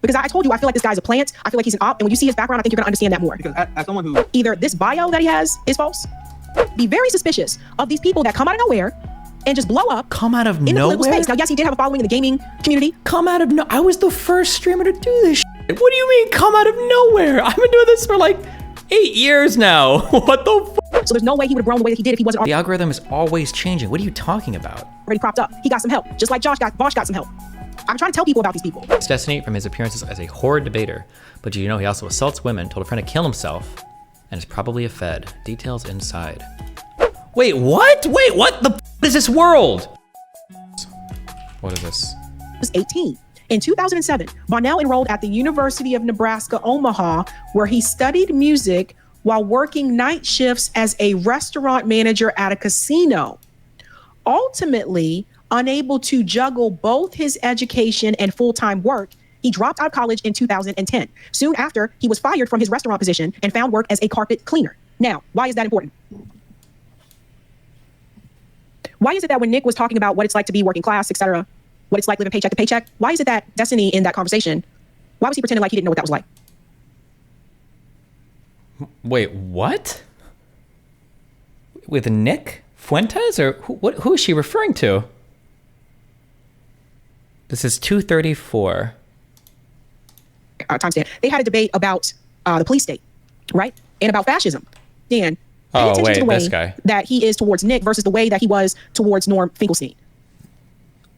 Because I told you, I feel like this guy's a plant. I feel like he's an op. And when you see his background, I think you're going to understand that more. Because as someone who... Either this bio that he has is false. Be very suspicious of these people that come out of nowhere and just blow up. Come out of in nowhere? The political space. Now, yes, he did have a following in the gaming community. Come out of no... I was the first streamer to do this shit. What do you mean, come out of nowhere? I've been doing this for like 8 years now. What the f? So there's no way he would have grown the way that he did if he wasn't The algorithm is always changing. What are you talking about? already propped up. He got some help, just like Bosch got some help. I'm trying to tell people about these people. It's Destiny from his appearances as a horrid debater, but did you know he also assaults women, told a friend to kill himself, and is probably a Fed. Details inside. Wait, what? Wait, what the f is this world? What is this? He was 18. In 2007, Bonnell enrolled at the University of Nebraska, Omaha, where he studied music while working night shifts as a restaurant manager at a casino. Ultimately, unable to juggle both his education and full-time work, he dropped out of college in 2010. Soon after, he was fired from his restaurant position and found work as a carpet cleaner. Now, why is that important? Why is it that when Nick was talking about what it's like to be working class, etc., what it's like living paycheck to paycheck, why is it that Destiny in that conversation, why was he pretending like he didn't know what that was like? Wait, what? With Nick Fuentes, or who is she referring to? This is 234. Timestamp. They had a debate about the police state, right? And about fascism. Dan, pay Oh, attention wait, to the way this guy. that he is towards Nick versus the way that he was towards Norm Finkelstein.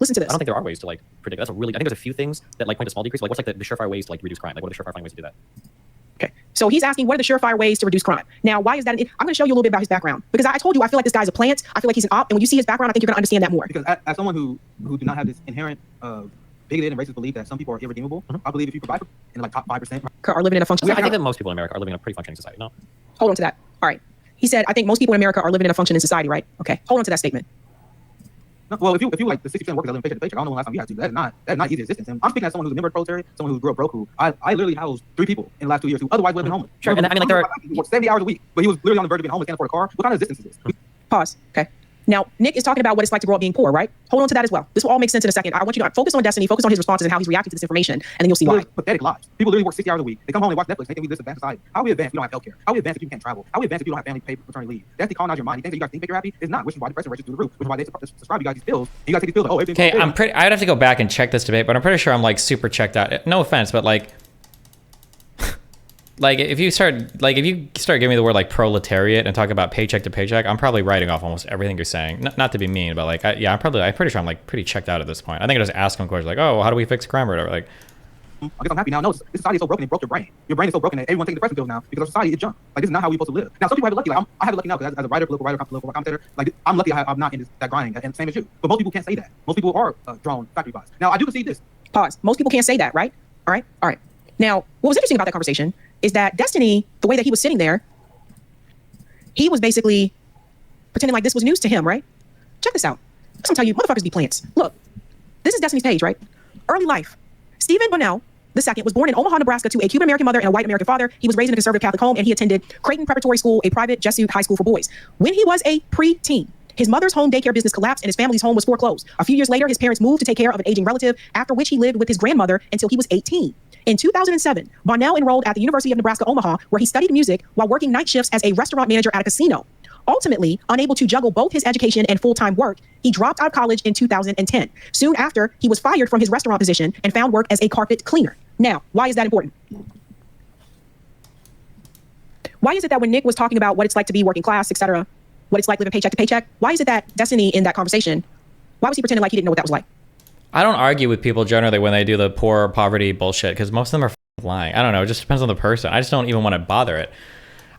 Listen to this. I don't think there are ways to like predict. That's a really. I think there's a few things that like point to small decrease. Like what's like the surefire ways to like reduce crime? Like what are the surefire ways to do that? Okay. So he's asking, what are the surefire ways to reduce crime? Now, why is that? I'm going to show you a little bit about his background, because I told you, I feel like this guy's a plant. I feel like he's an op. And when you see his background, I think you're going to understand that more. Because as someone who do not have this inherent bigoted and racist belief that some people are irredeemable, I believe if you provide in like top 5%. Are living in a functional I think that most people in America are living in a pretty functioning society. No. Hold on to that. All right. He said, I think most people in America are living in a functioning society, right? Okay. Hold on to that statement. No, well, if you like the 60% workers that live in paycheck to paycheck, I don't know when last time you had to. That's not easy existence. And I'm speaking as someone who's a member of the proletariat, someone who grew up broke, who I literally housed 3 people in the last 2 years who otherwise would have been homeless. Sure, and I mean like there are he worked 70 hours a week, but he was literally on the verge of being homeless, can't afford a car. What kind of existence is this? Pause. Okay. Now, Nick is talking about what it's like to grow up being poor, right? Hold on to that as well. This will all make sense in a second. I want you to focus on Destiny, focus on his responses and how he's reacting to this information, and then you'll see why. Pathetic lives. People literally work 60 hours a week. They come home and watch Netflix. They think we live in advanced society. How are we advanced if we don't have healthcare? How are we advanced if you can't travel? How are we advanced if you don't have family paid paternity leave? That's the colonize your mind. You think that you guys think that you're happy? It's not, which is why depression rates through the roof, which is why they subscribe you guys these pills. And you guys take these pills like, oh, everything's Okay, I'd have to go back and check this debate, but I'm pretty sure I'm like super checked out. No offense, but like if you start giving me the word like proletariat and talk about paycheck to paycheck, I'm probably writing off almost everything you're saying. Not to be mean, but like I'm pretty sure I'm like pretty checked out at this point. I think I just ask him questions like, oh, how do we fix crime or whatever. Like, I guess I'm happy now. No, this society is so broken, it broke your brain. Your brain is so broken that everyone's taking depression pills now because our society is junk. Like, this is not how we're supposed to live. Now, some people have it lucky. Like, I have it lucky now because as a writer, political writer, political commentator, like, I'm lucky I'm not in that grinding, and same as you. But most people can't say that. Most people are drawn factory bots. Now, I do concede this. Pause. Most people can't say that, right? All right. Now, what was interesting about that conversation is that Destiny, the way that he was sitting there, he was basically pretending like this was news to him, right? Check this out. I'm gonna tell you, motherfuckers be plants. Look, this is Destiny's page, right? Early life. Stephen Bonnell II was born in Omaha, Nebraska to a Cuban-American mother and a white American father. He was raised in a conservative Catholic home, and he attended Creighton Preparatory School, a private Jesuit high school for boys. When he was a preteen, his mother's home daycare business collapsed and his family's home was foreclosed. A few years later, his parents moved to take care of an aging relative, after which he lived with his grandmother until he was 18. In 2007, Bonnell enrolled at the University of Nebraska, Omaha, where he studied music while working night shifts as a restaurant manager at a casino. Ultimately, unable to juggle both his education and full-time work, he dropped out of college in 2010. Soon after, he was fired from his restaurant position and found work as a carpet cleaner. Now, why is that important? Why is it that when Nick was talking about what it's like to be working class, etc., what it's like living paycheck to paycheck, why is it that Destiny in that conversation, why was he pretending like he didn't know what that was like? I don't argue with people generally when they do the poor poverty bullshit because most of them are lying. I don't know. It just depends on the person. I just don't even want to bother it.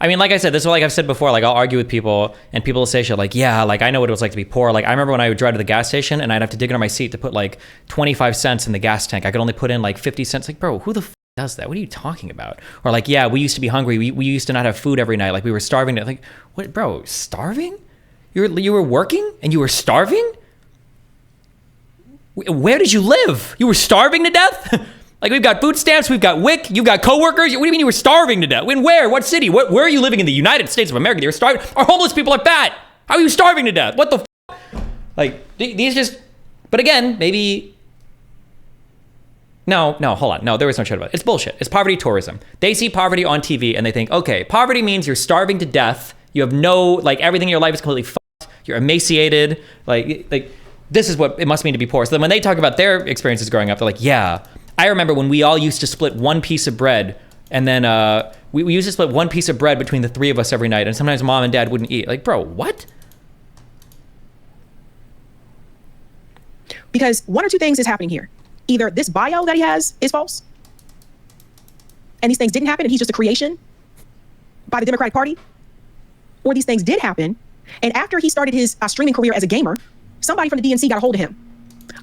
I mean, like I said, this is like I've said before, like I'll argue with people and people will say shit like, yeah, like I know what it was like to be poor. Like I remember when I would drive to the gas station and I'd have to dig under my seat to put like 25 cents in the gas tank. I could only put in like 50 cents. Like, bro, who the does that? What are you talking about? Or like, yeah, we used to be hungry. We used to not have food every night. Like we were starving. Like, what, bro, starving? You were working and you were starving? Where did you live? You were starving to death? Like we've got food stamps, we've got WIC, you've got coworkers. What do you mean you were starving to death? When, where? What city? Where are you living in the United States of America? They were starving. Our homeless people are fat. How are you starving to death? What the f? Like these just, but again, maybe No, hold on. No, there was no shit about it. It's bullshit. It's poverty tourism. They see poverty on TV and they think, okay, poverty means you're starving to death. You have no, like, everything in your life is completely fucked. You're emaciated. Like this is what it must mean to be poor. So then when they talk about their experiences growing up, they're like, yeah, I remember when we all used to split one piece of bread, and then we used to split one piece of bread between the three of us every night, and sometimes mom and dad wouldn't eat. Like, bro, what? Because one or two things is happening here. Either this bio that he has is false, and these things didn't happen, and he's just a creation by the Democratic Party, or these things did happen, and after he started his streaming career as a gamer, somebody from the DNC got a hold of him.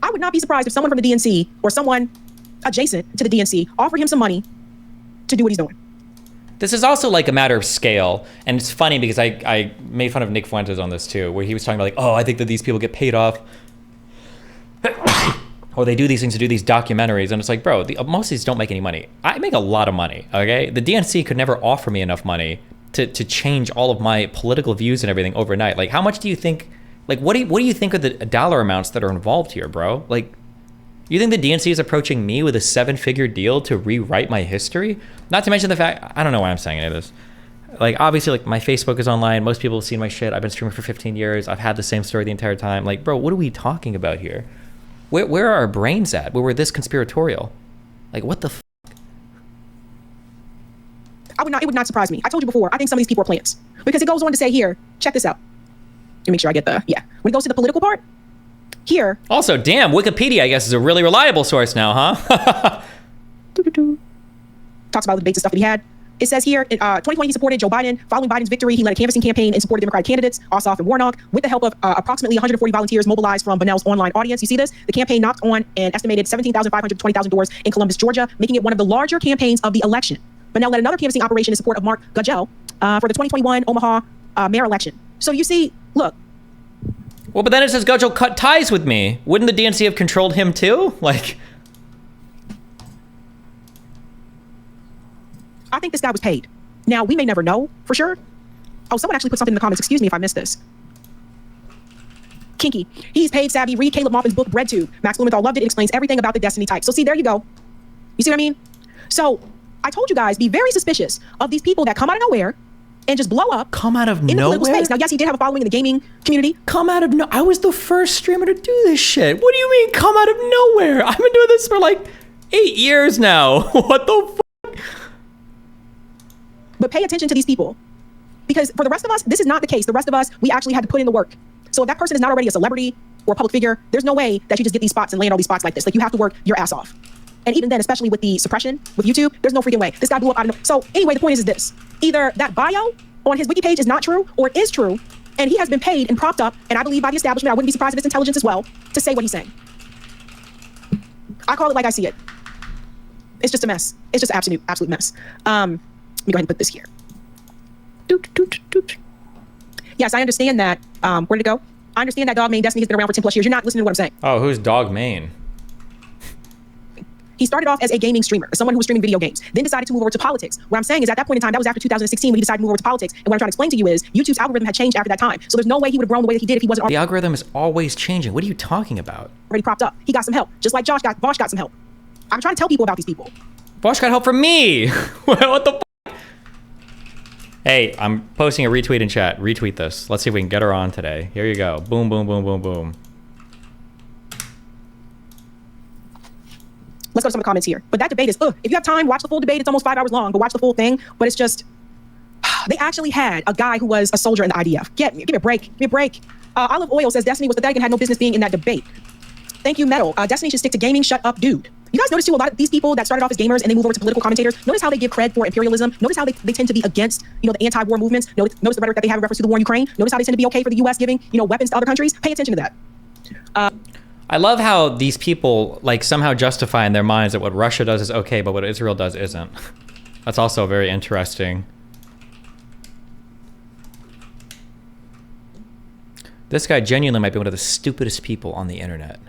I would not be surprised if someone from the DNC or someone adjacent to the DNC offered him some money to do what he's doing. This is also like a matter of scale, and it's funny because I made fun of Nick Fuentes on this too, where he was talking about like, oh, I think that these people get paid off or they do these things to do these documentaries, and it's like, bro, most of these don't make any money. I make a lot of money, okay? The DNC could never offer me enough money to change all of my political views and everything overnight. Like, how much do you think, like, what do you think of the dollar amounts that are involved here, bro? Like, you think the DNC is approaching me with a 7-figure deal to rewrite my history? Not to mention the fact, I don't know why I'm saying any of this. Like, obviously, like, my Facebook is online. Most people have seen my shit. I've been streaming for 15 years. I've had the same story the entire time. Like, bro, what are we talking about here? Where are our brains at? Where we're this conspiratorial? Like, what the f? It would not surprise me. I told you before, I think some of these people are plants. Because it goes on to say here, check this out. Let me make sure I get when it goes to the political part, here. Also, damn, Wikipedia, I guess, is a really reliable source now, huh? Talks about the debates and stuff that he had. It says here, in 2020, he supported Joe Biden. Following Biden's victory, he led a canvassing campaign and supported Democratic candidates, Ossoff and Warnock, with the help of approximately 140 volunteers mobilized from Bunnell's online audience. You see this? The campaign knocked on an estimated 17,500 to 20,000 doors in Columbus, Georgia, making it one of the larger campaigns of the election. Bunnell led another canvassing operation in support of Mark Gugel for the 2021 Omaha mayor election. So you see, look. Well, but then it says Gugel cut ties with me. Wouldn't the DNC have controlled him too? Like, I think this guy was paid. Now, we may never know for sure. Oh, someone actually put something in the comments. Excuse me if I missed this. Kinky. He's paid savvy. Read Caleb Moffin's book, Breadtube. Max Blumenthal loved it. It explains everything about the destiny type. So see, there you go. You see what I mean? So I told you guys, be very suspicious of these people that come out of nowhere and just blow up. Come out of in the nowhere? political space. Now, yes, he did have a following in the gaming community. Come out of no. I was the first streamer to do this shit. What do you mean, come out of nowhere? I've been doing this for like 8 years now. What the fuck? But pay attention to these people. Because for the rest of us, this is not the case. The rest of us, we actually had to put in the work. So if that person is not already a celebrity or a public figure, there's no way that you just get these spots and land all these spots like this. Like, you have to work your ass off. And even then, especially with the suppression with YouTube, there's no freaking way. This guy blew up out of no. So anyway, the point is this. Either that bio on his wiki page is not true, or it is true, and he has been paid and propped up, and I believe by the establishment, I wouldn't be surprised if it's intelligence as well, to say what he's saying. I call it like I see it. It's just a mess. It's just an absolute mess. Let me go ahead and put this here. Yes, I understand that. Where did it go? I understand that Dog Main Destiny has been around for 10 plus years. You're not listening to what I'm saying. Oh, who's Dog Main? He started off as a gaming streamer, someone who was streaming video games, then decided to move over to politics. What I'm saying is, at that point in time, that was after 2016 when he decided to move over to politics. And what I'm trying to explain to you is, YouTube's algorithm had changed after that time. So there's no way he would have grown the way that he did if he wasn't The algorithm is always changing. What are you talking about? already propped up. He got some help, just like Vosh got some help. I'm trying to tell people about these people. Vosh got help from me. What the fuck? Hey, I'm posting a retweet in chat. Retweet this. Let's see if we can get her on today. Here you go. Boom, boom, boom, boom, boom. Let's go to some of the comments here. But that debate is, if you have time, watch the full debate. It's almost 5 hours long, but watch the full thing. But it's just, they actually had a guy who was a soldier in the IDF. Give me a break. Give me a break. Olive Oil says Destiny was pathetic and had no business being in that debate. Thank you, Metal. Destiny should stick to gaming. Shut up, dude. You guys notice too, a lot of these people that started off as gamers and they move over to political commentators, notice how they give cred for imperialism. Notice how they tend to be against, the anti-war movements. Notice the rhetoric that they have in reference to the war in Ukraine. Notice how they tend to be okay for the US giving, weapons to other countries. Pay attention to that. I love how these people like somehow justify in their minds that what Russia does is okay, but what Israel does isn't. That's also very interesting. This guy genuinely might be one of the stupidest people on the internet.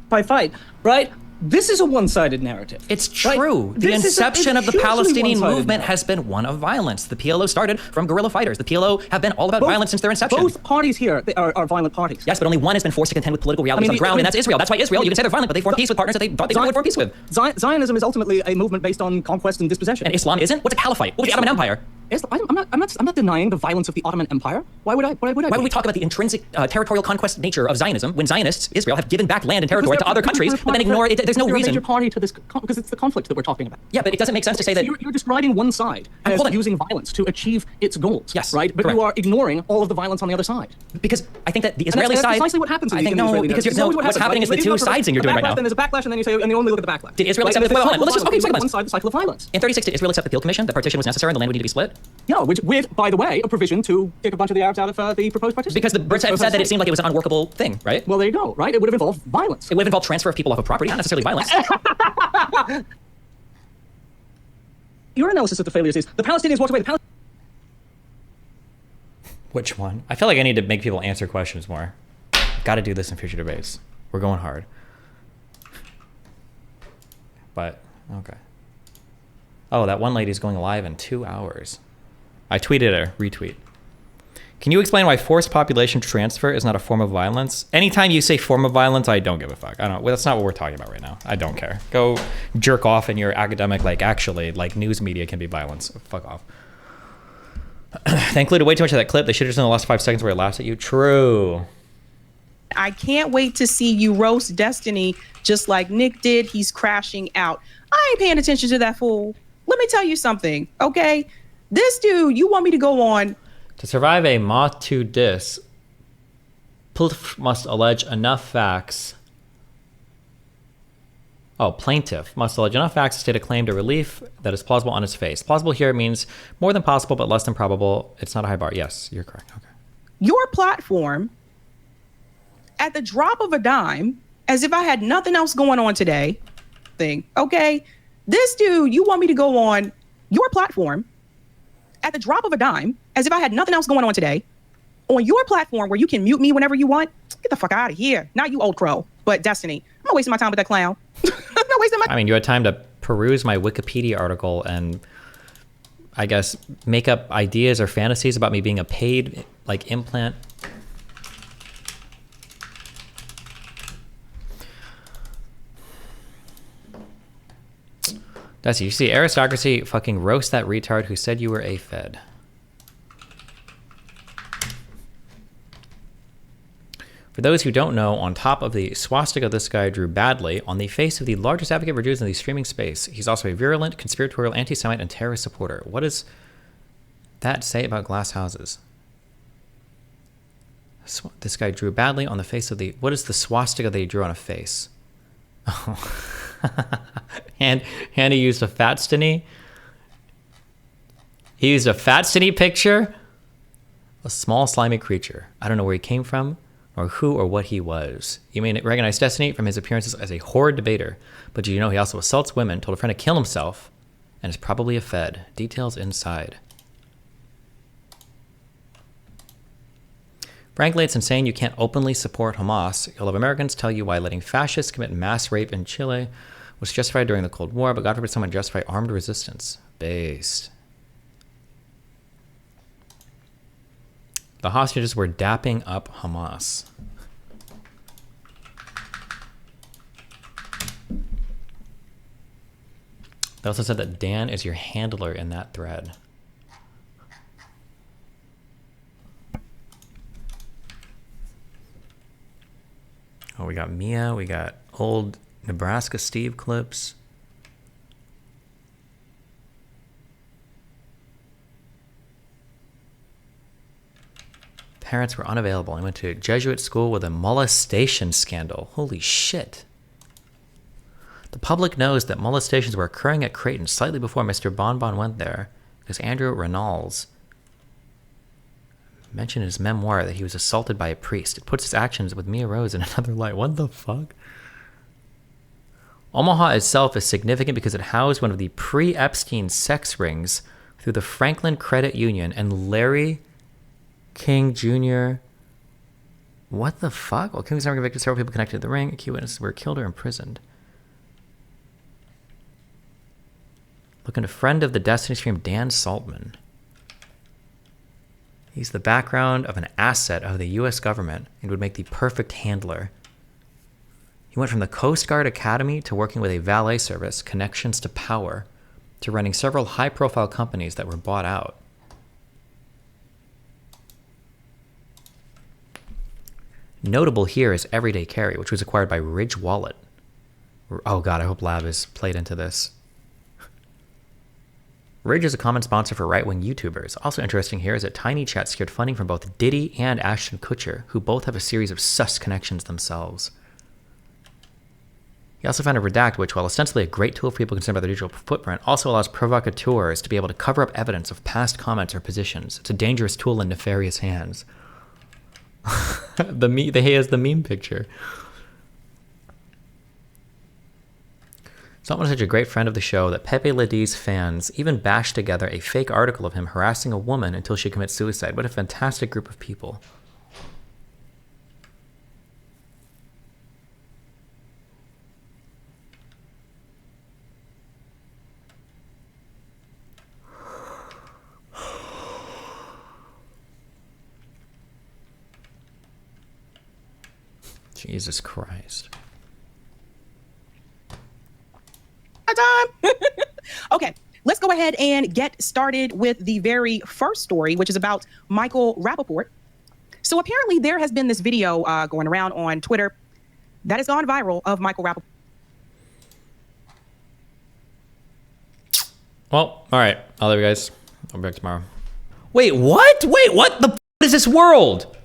Fight, right? This is a one-sided narrative. It's right? true. The This is a inception of the hugely Palestinian one-sided movement narrative. has been one of violence. The PLO started from guerrilla fighters. The PLO have been all about violence since their inception. Both parties here are violent parties. Yes, but only one has been forced to contend with political realities on the ground, and that's Israel. That's why Israel, you can say they're violent, but they formed peace with partners that they thought they would form peace with. Zionism is ultimately a movement based on conquest and dispossession. And Islam isn't? What's a caliphate? What was the Ottoman Empire? I'm not denying the violence of the Ottoman Empire. Why would I? Why would we talk about the intrinsic territorial conquest nature of Zionism when Zionists, Israel, have given back land and territory to other countries, but then ignore it? There's no They're reason. a major party to this because it's the conflict that we're talking about. Yeah, but it doesn't make sense to say that. You're describing one side as Hold on. using violence to achieve its goals. Yes, right. But correct. you are ignoring all of the violence on the other side. Because I think that the And Israeli that's side. precisely what happens. I think no, because what's happening is the two siding you're doing right now. Then there's a backlash, and then you only look at the backlash. Did Israel accept Like, the? the Well, cycle of let's just violence, okay, one side, the cycle of violence. In 36, did Israel accept the Peel Commission? That partition was necessary and the land would need to be split? No, which with, by the way, a provision to kick a bunch of the Arabs out of the proposed partition. Because the Brits had said that it seemed like it was an unworkable thing, right? Well, there you go. Right, it would have involved violence. It would have involved transfer of people off of property, not necessarily violence. Your analysis of the failures is the Palestinians walked away. Which one? I feel like I need to make people answer questions more. Got to do this in future debates. We're going hard. But, okay. Oh, that one lady's going live in 2 hours. I tweeted her, retweet. Can you explain why forced population transfer is not a form of violence? Anytime you say form of violence, I don't give a fuck. I don't. Well, that's not what we're talking about right now. I don't care. Go jerk off in your academic, actually, news media can be violence. Fuck off. They included way too much of that clip. They should have just done the last 5 seconds where it laughs at you. True. I can't wait to see you roast Destiny just like Nick did. He's crashing out. I ain't paying attention to that fool. Let me tell you something, okay? This dude, you want me to go on? To survive a Moth 2 diss, plaintiff must allege enough facts. Oh, plaintiff must allege enough facts to state a claim to relief that is plausible on its face. Plausible here means more than possible, but less than probable. It's not a high bar. Yes, you're correct. Okay. Your platform at the drop of a dime, as if I had nothing else going on today, okay? This dude, you want me to go on your platform at the drop of a dime, as if I had nothing else going on today, on your platform where you can mute me whenever you want? Get the fuck out of here. Not you, old crow, but Destiny. I'm not wasting my time with that clown. I'm not wasting my I mean, you had time to peruse my Wikipedia article and, I guess, make up ideas or fantasies about me being a paid, implant. That's you see aristocracy fucking roast that retard who said you were a Fed. For those who don't know, on top of the swastika this guy drew badly on the face of the largest advocate for Jews in the streaming space, he's also a virulent, conspiratorial, anti-Semite, and terrorist supporter. What does that say about glass houses? This guy drew badly on the face of the... What is the swastika that he drew on a face? Oh. And he used a Fatstiny. He used a Fatstiny picture. A small slimy creature. I don't know where he came from, or who or what he was. You may recognize Destiny from his appearances as a horrid debater, but did you know he also assaults women, told a friend to kill himself, and is probably a Fed. Details inside. Frankly, it's insane you can't openly support Hamas. You'll have Americans tell you why letting fascists commit mass rape in Chile was justified during the Cold War, but God forbid someone justify armed resistance. Based. The hostages were dapping up Hamas. They also said that Dan is your handler in that thread. Oh, we got Mia, we got old Nebraska Steve clips. Parents were unavailable. I went to Jesuit school with a molestation scandal. Holy shit. The public knows that molestations were occurring at Creighton slightly before Mr. Bonbon went there, because Andrew Reynolds mentioned in his memoir that he was assaulted by a priest. It puts his actions with Mia Rose in another light. What the fuck? Omaha itself is significant because it housed one of the pre-Epstein sex rings through the Franklin Credit Union and Larry King Jr. What the fuck? Well, King was never convicted. Several people connected to the ring. Key witnesses were killed or imprisoned. Looking to friend of the Destiny stream, Dan Saltman. He's the background of an asset of the US government and would make the perfect handler. He went from the Coast Guard Academy to working with a valet service, Connections to Power, to running several high-profile companies that were bought out. Notable here is Everyday Carry, which was acquired by Ridge Wallet. Oh god, I hope Lab is played into this. Ridge is a common sponsor for right-wing YouTubers. Also interesting here is that Tiny Chat secured funding from both Diddy and Ashton Kutcher, who both have a series of sus connections themselves. He also founded Redact, which, while ostensibly a great tool for people concerned about their digital footprint, also allows provocateurs to be able to cover up evidence of past comments or positions. It's a dangerous tool in nefarious hands. He has the meme picture. Someone was such a great friend of the show that Pepe Ledi's fans even bashed together a fake article of him harassing a woman until she commits suicide. What a fantastic group of people. Jesus Christ. Time. Okay, let's go ahead and get started with the very first story, which is about Michael Rappaport. So apparently there has been this video going around on Twitter that has gone viral of Michael Rappaport. Well, all right. I'll leave you guys. I'll be back tomorrow. Wait, what? Wait, what the f is this world?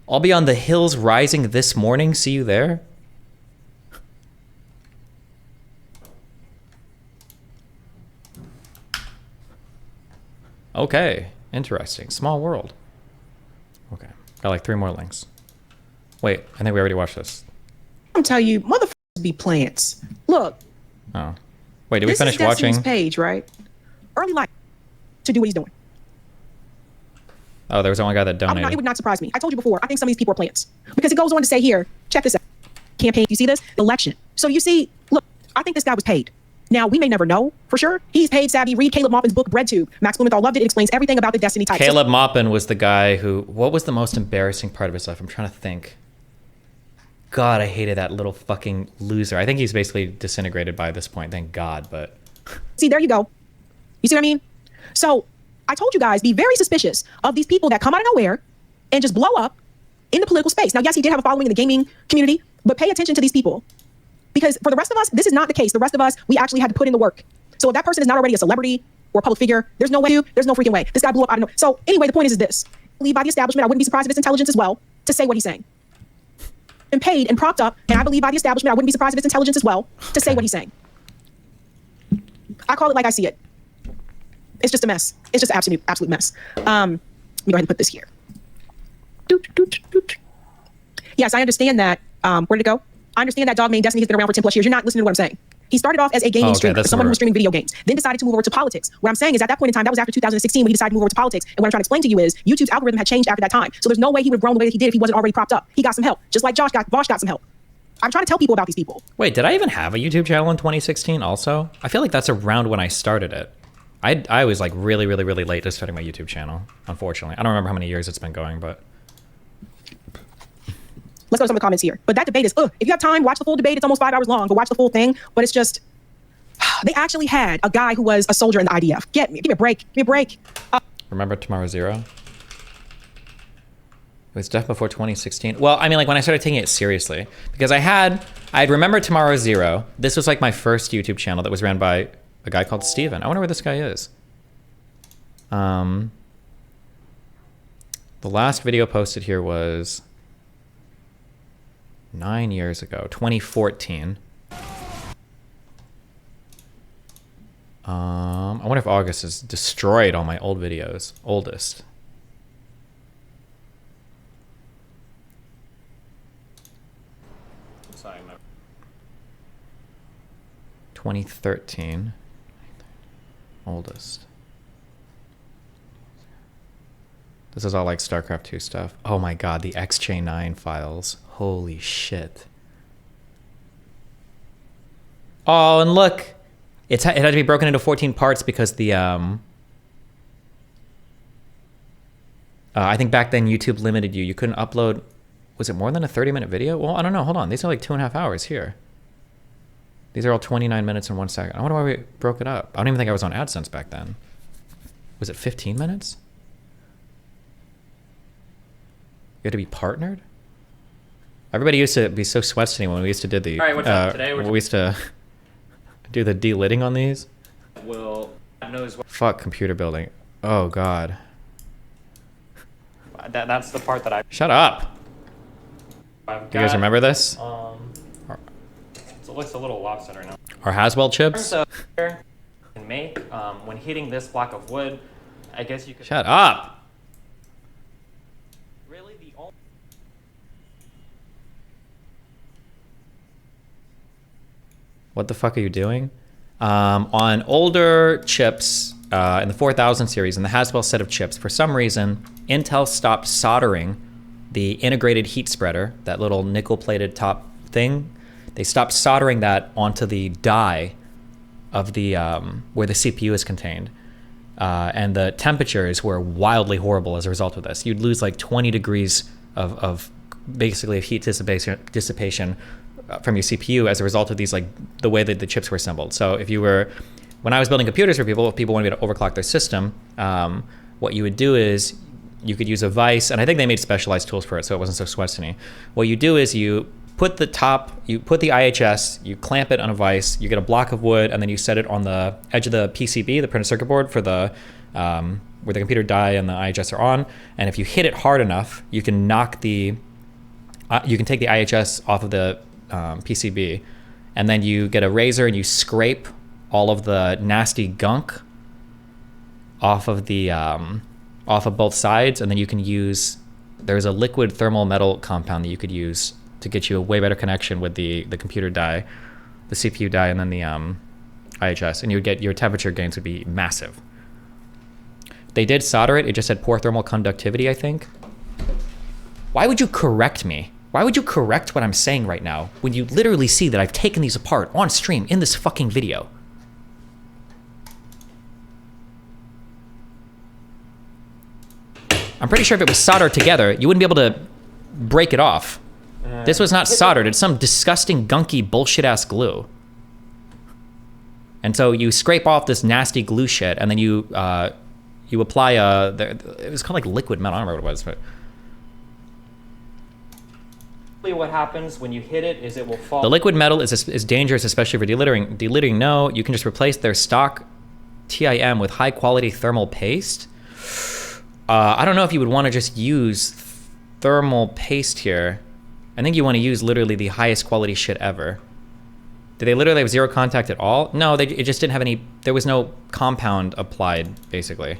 I'll be on the hills rising this morning. See you there. Okay, interesting. Small world. Okay, got like 3 more links. Wait, I think we already watched this. I'm tell you, motherfuckers be plants. Look. Oh. Wait, did we finish This is Destiny's watching? Page, right? Early life to do what he's doing. Oh, there was one guy that donated. It would not surprise me. I told you before, I think some of these people are plants. Because it goes on to say here, check this out. Campaign, you see this? Election. So you see, look, I think this guy was paid. Now, we may never know for sure. He's paid savvy. Read Caleb Maupin's book, BreadTube. Max Blumenthal loved it. It explains everything about the Destiny type. Caleb Maupin was the guy who... What was the most embarrassing part of his life? I'm trying to think. God, I hated that little fucking loser. I think he's basically disintegrated by this point. Thank God, but... See, there you go. You see what I mean? So, I told you guys, be very suspicious of these people that come out of nowhere and just blow up in the political space. Now, yes, he did have a following in the gaming community, but pay attention to these people. Because for the rest of us, this is not the case. The rest of us, we actually had to put in the work. So if that person is not already a celebrity or a public figure, there's no way to, there's no freaking way. This guy blew up out of nowhere. So anyway, the point is this. Believed by the establishment, I wouldn't be surprised if it's intelligence as well, to say what he's saying. And paid and propped up, and I believe by the establishment, I wouldn't be surprised if it's intelligence as well, to say what he's saying. I call it like I see it. It's just a mess. It's just an absolute mess. Let me go ahead and put this here. Yes, I understand that. Where'd it go? I understand that Dogman Destiny has been around for 10 plus years. You're not listening to what I'm saying. He started off as a gaming streamer, someone who was streaming video games, then decided to move over to politics. What I'm saying is at that point in time, that was after 2016 when he decided to move over to politics. And what I'm trying to explain to you is YouTube's algorithm had changed after that time. So there's no way he would have grown the way that he did if he wasn't already propped up. He got some help, just like Vosh got some help. I'm trying to tell people about these people. Wait, did I even have a YouTube channel in 2016 also? I feel like that's around when I started it. I was like really late to starting my YouTube channel, unfortunately. I don't remember how many years it's been going, but... Let's go to some of the comments here. But that debate is, if you have time, watch the full debate. It's almost 5 hours long, but watch the full thing. But it's just, they actually had a guy who was a soldier in the IDF. Give me a break. Give me a break. Remember Tomorrow Zero? It was death before 2016. Well, I mean, like when I started taking it seriously, because I'd remember Tomorrow Zero. This was like my first YouTube channel that was ran by a guy called Steven. I wonder where this guy is. The last video posted here was 9 years ago, 2014. I wonder if August has destroyed all my old videos. Oldest. Sorry, no. 2013. Oldest. This is all like StarCraft 2 stuff. Oh my god, the XJ9 files. Holy shit. Oh, and look, it had to be broken into 14 parts because the I think back then YouTube limited you. You couldn't upload. Was it more than a 30-minute video? Well, I don't know. Hold on. These are like 2.5 hours here. These are all 29 minutes and 1 second. I wonder why we broke it up. I don't even think I was on AdSense back then. Was it 15 minutes? You had to be partnered? Everybody used to be so sweaty when we used to do the. All right, what's up? Today we used to do the delidding on these. Will knows what. Fuck computer building. Oh god. That's the part that I. Shut up. I've You guys remember this? So it looks a little lopsided right now. Our Haswell chips? So can make when heating this block of wood, I guess you could. Shut up. Really, the only. What the fuck are you doing? On older chips, in the 4000 series, in the Haswell set of chips, for some reason, Intel stopped soldering the integrated heat spreader, that little nickel-plated top thing. They stopped soldering that onto the die of the where the CPU is contained. And the temperatures were wildly horrible as a result of this. You'd lose like 20 degrees of basically of heat dissipation from your CPU as a result of these, like the way that the chips were assembled. So if you were, when I was building computers for people, if people wanted me to overclock their system, what you would do is you could use a vise, and I think they made specialized tools for it, so it wasn't so sweaty. What you do is you put the IHS, you clamp it on a vise, you get a block of wood, and then you set it on the edge of the PCB, the printed circuit board, for the where the computer die and the IHS are on. And if you hit it hard enough, you can knock the, you can take the IHS off of the PCB, and then you get a razor and you scrape all of the nasty gunk off of the off of both sides, and then you can use, there's a liquid thermal metal compound that you could use to get you a way better connection with the computer die, the CPU die, and then the IHS, and you would get, your temperature gains would be massive. They did solder it, it just had poor thermal conductivity, I think. Why would you correct me? Why would you correct what I'm saying right now when you literally see that I've taken these apart on stream in this fucking video? I'm pretty sure if it was soldered together, you wouldn't be able to break it off. This was not soldered. It's some disgusting, gunky, bullshit-ass glue. And so you scrape off this nasty glue shit, and then you apply it was called like liquid metal. I don't remember what it was, but What happens when you hit it is it will fall. the liquid metal is dangerous, especially for delittering. Delittering, no. You can just replace their stock TIM with high-quality thermal paste. I don't know if you would want to just use thermal paste here. I think you want to use literally the highest quality shit ever. Did they literally have zero contact at all? No, it just didn't have any, there was no compound applied, basically.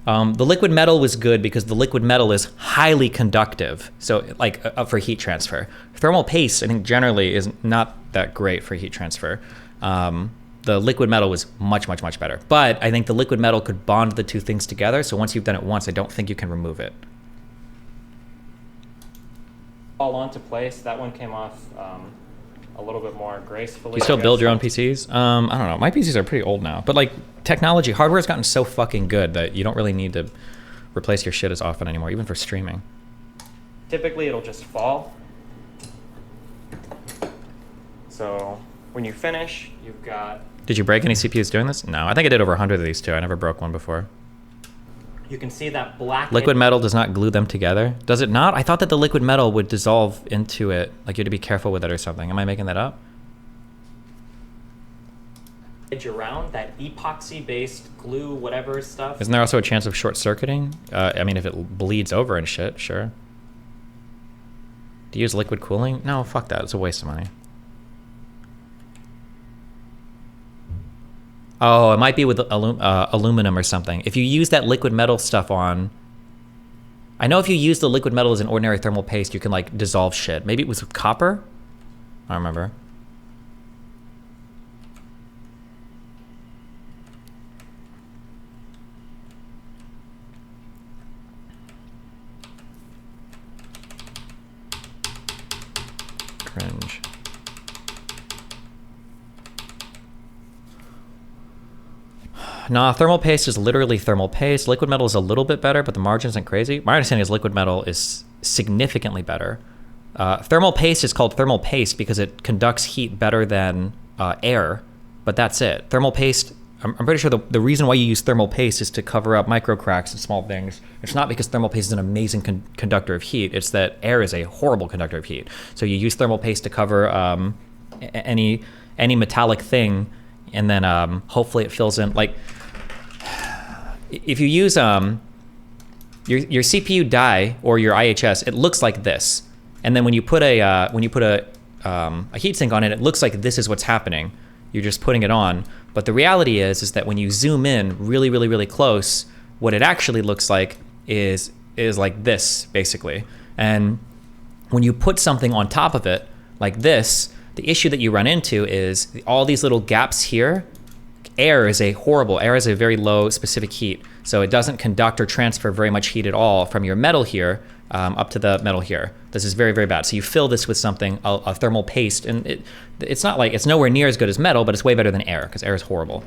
The liquid metal was good because the liquid metal is highly conductive, so like for heat transfer. Thermal paste, I think, generally is not that great for heat transfer. The liquid metal was much, much, much better. But I think the liquid metal could bond the two things together, so once you've done it once, I don't think you can remove it. Fall onto place. That one came off a little bit more gracefully. Do you still build your own PCs? I don't know. My PCs are pretty old now, but like technology, hardware has gotten so fucking good that you don't really need to replace your shit as often anymore, even for streaming. Typically, it'll just fall. So when you finish, you've got. Did you break any CPUs doing this? No, I think I did over 100 of these too. I never broke one before. You can see that black. Liquid metal does not glue them together. Does it not? I thought that the liquid metal would dissolve into it. Like you had to be careful with it or something. Am I making that up? Edge around that epoxy-based glue, whatever stuff. Isn't there also a chance of short circuiting? I mean, if it bleeds over and shit, sure. Do you use liquid cooling? No, fuck that. It's a waste of money. Oh, it might be with aluminum or something. If you use that liquid metal stuff on... I know if you use the liquid metal as an ordinary thermal paste, you can like dissolve shit. Maybe it was with copper? I don't remember. Cringe. Nah, thermal paste is literally thermal paste. Liquid metal is a little bit better, but the margin isn't crazy. My understanding is liquid metal is significantly better. Thermal paste is called thermal paste because it conducts heat better than air, but that's it. Thermal paste, I'm pretty sure the reason why you use thermal paste is to cover up micro cracks and small things. It's not because thermal paste is an amazing conductor of heat. It's that air is a horrible conductor of heat. So you use thermal paste to cover any metallic thing, and then hopefully it fills in. Like, if you use your CPU die or your IHS, it looks like this. And then when you put a heatsink on it, it looks like this is what's happening. You're just putting it on. But the reality is that when you zoom in really, really, really close, what it actually looks like is like this, basically. And when you put something on top of it, like this, the issue that you run into is all these little gaps here. Air is a very low specific heat. So it doesn't conduct or transfer very much heat at all from your metal here up to the metal here. This is very, very bad. So you fill this with something, a thermal paste, and it's not like, it's nowhere near as good as metal, but it's way better than air, because air is horrible.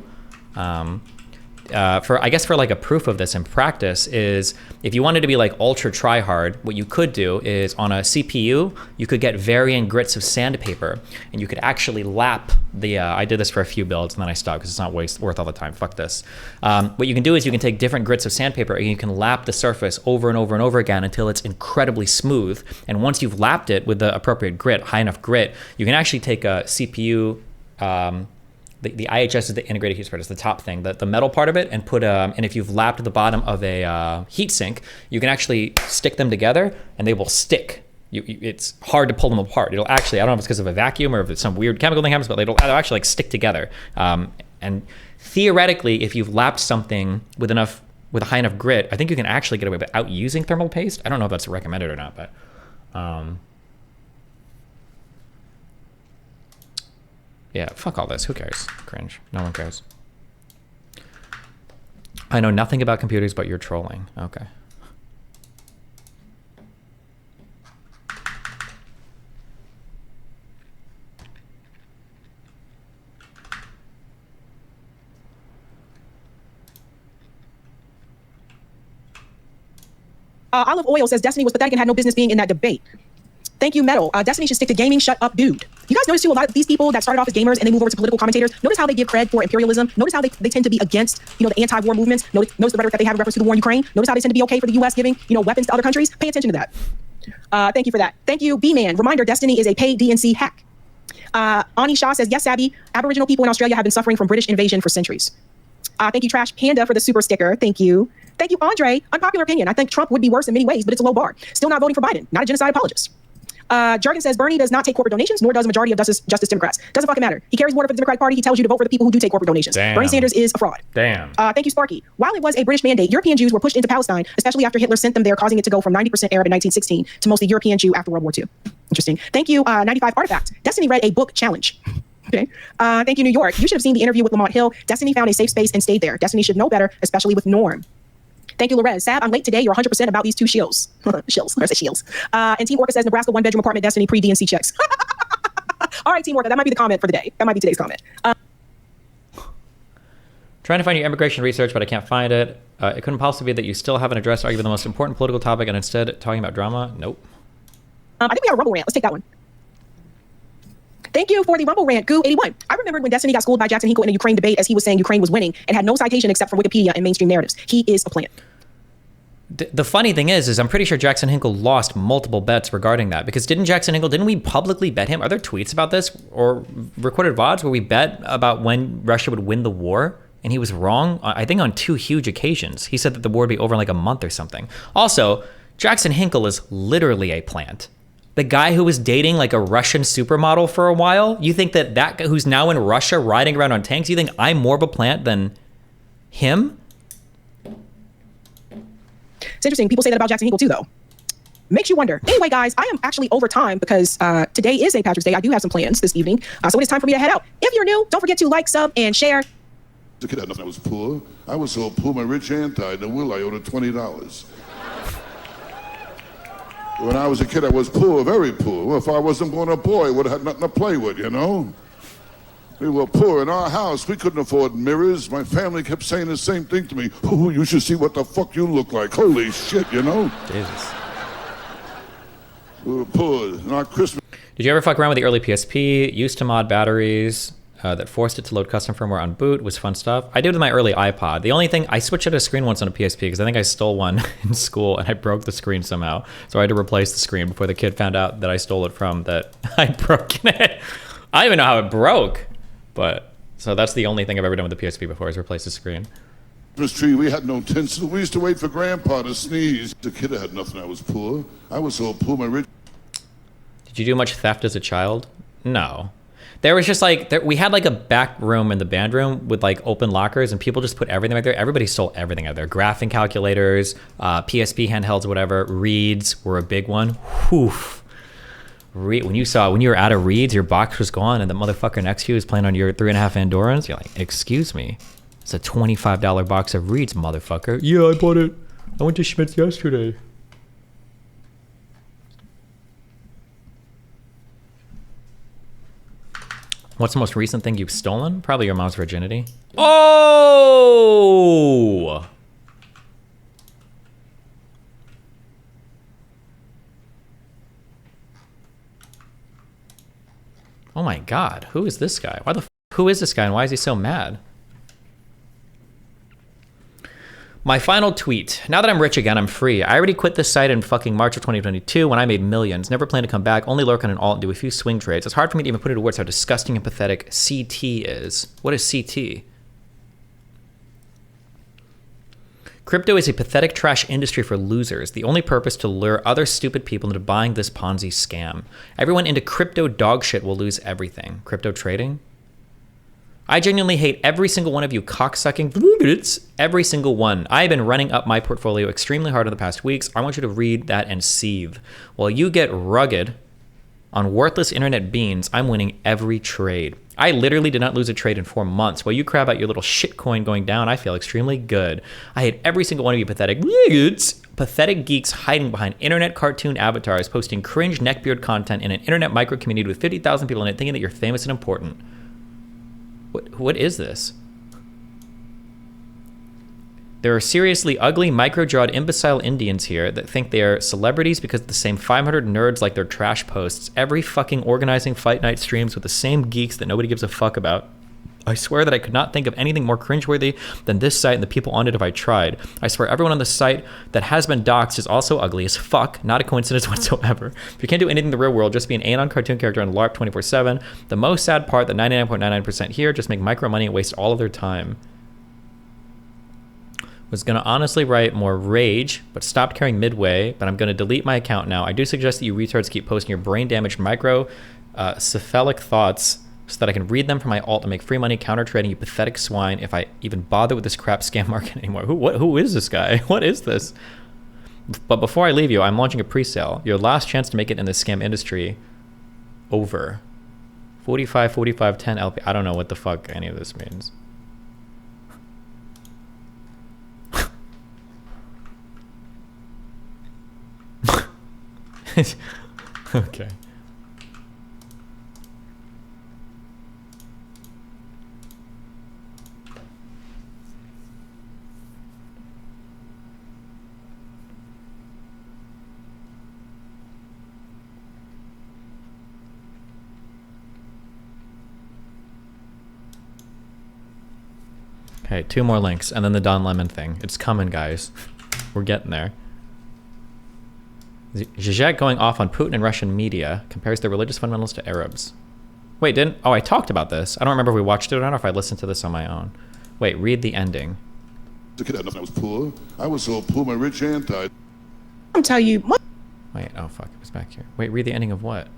I guess for like a proof of this in practice is if you wanted to be like ultra try hard, what you could do is on a CPU, you could get varying grits of sandpaper, and you could actually lap the, I did this for a few builds and then I stopped because it's not worth all the time, fuck this. What you can do is you can take different grits of sandpaper and you can lap the surface over and over and over again until it's incredibly smooth. And once you've lapped it with the appropriate grit, high enough grit, you can actually take a CPU, the IHS is the integrated heat spreader, it's the top thing, the metal part of it, and put and if you've lapped the bottom of a heat sink, you can actually stick them together and they will stick. It's hard to pull them apart. It'll actually, I don't know if it's because of a vacuum or if it's some weird chemical thing happens, but they'll actually like stick together. And theoretically, if you've lapped something with a high enough grit, I think you can actually get away without using thermal paste. I don't know if that's recommended or not, but yeah, fuck all this. Who cares? Cringe. No one cares. I know nothing about computers, but you're trolling. Okay. Olive Oil says Destiny was pathetic and had no business being in that debate. Thank you, Metal. Destiny should stick to gaming. Shut up, dude. You guys notice too, a lot of these people that started off as gamers and they move over to political commentators, notice how they give cred for imperialism. Notice how they tend to be against, the anti-war movements. Notice the rhetoric that they have in reference to the war in Ukraine. Notice how they tend to be okay for the U.S. giving, weapons to other countries. Pay attention to that. Thank you for that. Thank you, B-Man. Reminder, Destiny is a paid DNC hack. Ani Shah says, yes, Sabby, Aboriginal people in Australia have been suffering from British invasion for centuries. Thank you, Trash Panda, for the super sticker. Thank you. Thank you, Andre. Unpopular opinion. I think Trump would be worse in many ways, but it's a low bar. Still not voting for Biden. Not a genocide apologist. Jurgen says Bernie does not take corporate donations, nor does a majority of Justice Democrats. Doesn't fucking matter. He carries water for the Democratic Party. He tells you to vote for the people who do take corporate donations. Damn. Bernie Sanders is a fraud. Damn. Thank you, Sparky. While it was a British mandate, European Jews were pushed into Palestine, especially after Hitler sent them there, causing it to go from 90% Arab in 1916 to mostly European Jew after World War II. Interesting. Thank you, 95 Artifact. Destiny read a book challenge. Okay. Thank you, New York. You should have seen the interview with Lamont Hill. Destiny found a safe space and stayed there. Destiny should know better, especially with Norm. Thank you, Lorez. Sab, I'm late today. You're 100% about these two shills. Shills. I say shields. And Team Orca says Nebraska one-bedroom apartment Destiny pre-DNC checks. All right, Team Orca. That might be the comment for the day. That might be today's comment. Trying to find your immigration research, but I can't find it. It couldn't possibly be that you still haven't addressed arguably the most important political topic and instead talking about drama? Nope. I think we have a Rumble rant. Let's take that one. Thank you for the Rumble rant, Goo81. I remembered when Destiny got schooled by Jackson Hinkle in a Ukraine debate as he was saying Ukraine was winning and had no citation except from Wikipedia and mainstream narratives. He is a plant. The funny thing is I'm pretty sure Jackson Hinkle lost multiple bets regarding that, because didn't we publicly bet him? Are there tweets about this or recorded VODs where we bet about when Russia would win the war? And he was wrong, I think, on 2 huge occasions. He said that the war would be over in like a month or something. Also, Jackson Hinkle is literally a plant. The guy who was dating like a Russian supermodel for a while, you think that guy who's now in Russia riding around on tanks, you think I'm more of a plant than him? It's interesting. People say that about Jackson Hinkle too, though. Makes you wonder. Anyway, guys, I am actually over time because today is St. Patrick's Day. I do have some plans this evening. So it is time for me to head out. If you're new, don't forget to like, sub, and share. As a kid, I was poor. I was so poor, my rich aunt died. In a will, I owed her $20. When I was a kid, I was poor, very poor. Well, if I wasn't born a boy, I would have had nothing to play with, you know? We were poor in our house. We couldn't afford mirrors. My family kept saying the same thing to me. Oh, you should see what the fuck you look like. Holy shit, you know? Jesus. We were poor. And our Christmas... Did you ever fuck around with the early PSP? Used to mod batteries that forced it to load custom firmware on boot. Was fun stuff. I did with my early iPod. The only thing, I switched out a screen once on a PSP because I think I stole one in school and I broke the screen somehow. So I had to replace the screen before the kid found out that I stole it from that I'd broken it. I don't even know how it broke. But, so that's the only thing I've ever done with the PSP before is replace the screen. Tree, we had no tinsel. We used to wait for Grandpa to sneeze. The kid had nothing. I was poor. I was so poor, my rich... Did you do much theft as a child? No. There was just like, we had like a back room in the band room with like open lockers and people just put everything back there. Everybody stole everything out there. Graphing calculators, PSP handhelds, whatever. Reeds were a big one. Whew. When you were out of reeds, your box was gone and the motherfucker next to you was playing on your 3.5 Andorans, you're like, excuse me. It's a $25 box of reeds, motherfucker. Yeah, I bought it. I went to Schmidt's yesterday. What's the most recent thing you've stolen? Probably your mom's virginity. Oh! Oh my god, who is this guy? Who is this guy and why is he so mad? My final tweet. Now that I'm rich again, I'm free. I already quit this site in fucking March of 2022 when I made millions. Never plan to come back, only lurk on an alt and do a few swing trades. It's hard for me to even put into words how disgusting and pathetic CT is. What is CT? Crypto is a pathetic trash industry for losers, the only purpose to lure other stupid people into buying this Ponzi scam. Everyone into crypto dog shit will lose everything. Crypto trading? I genuinely hate every single one of you cocksucking idiots. Every single one. I have been running up my portfolio extremely hard in the past weeks. I want you to read that and seethe. While you get rugged on worthless internet beans, I'm winning every trade. I literally did not lose a trade in 4 months. While you crab out your little shitcoin going down, I feel extremely good. I hate every single one of you pathetic geeks hiding behind internet cartoon avatars, posting cringe neckbeard content in an internet micro community with 50,000 people in it, thinking that you're famous and important. What is this? There are seriously ugly, micro-jawed, imbecile Indians here that think they are celebrities because of the same 500 nerds like their trash posts, every fucking organizing fight night streams with the same geeks that nobody gives a fuck about. I swear that I could not think of anything more cringeworthy than this site and the people on it if I tried. I swear everyone on the site that has been doxxed is also ugly as fuck, not a coincidence whatsoever. If you can't do anything in the real world, just be an anon cartoon character on LARP 24/7. The most sad part, that 99.99% here just make micro money and waste all of their time. Was gonna honestly write more rage, but stopped caring midway, but I'm gonna delete my account now. I do suggest that you retards keep posting your brain damaged micro cephalic thoughts so that I can read them from my alt and make free money counter trading, you pathetic swine, if I even bother with this crap scam market anymore. Who is this guy? What is this? But before I leave you, I'm launching a pre-sale. Your last chance to make it in this scam industry. Over. 45, 10 LP. I don't know what the fuck any of this means. Okay. Okay, 2 more links, and then the Don Lemon thing. It's coming, guys. We're getting there. Zizek going off on Putin and Russian media compares their religious fundamentalists to Arabs. Wait, Oh, I talked about this. I don't remember if we watched it or not, or if I listened to this on my own. Wait, read the ending. The kid had nothing. I was poor. I was so poor, my rich aunt died. I'll tell you. Wait, oh fuck, it was back here. Wait, read the ending of what?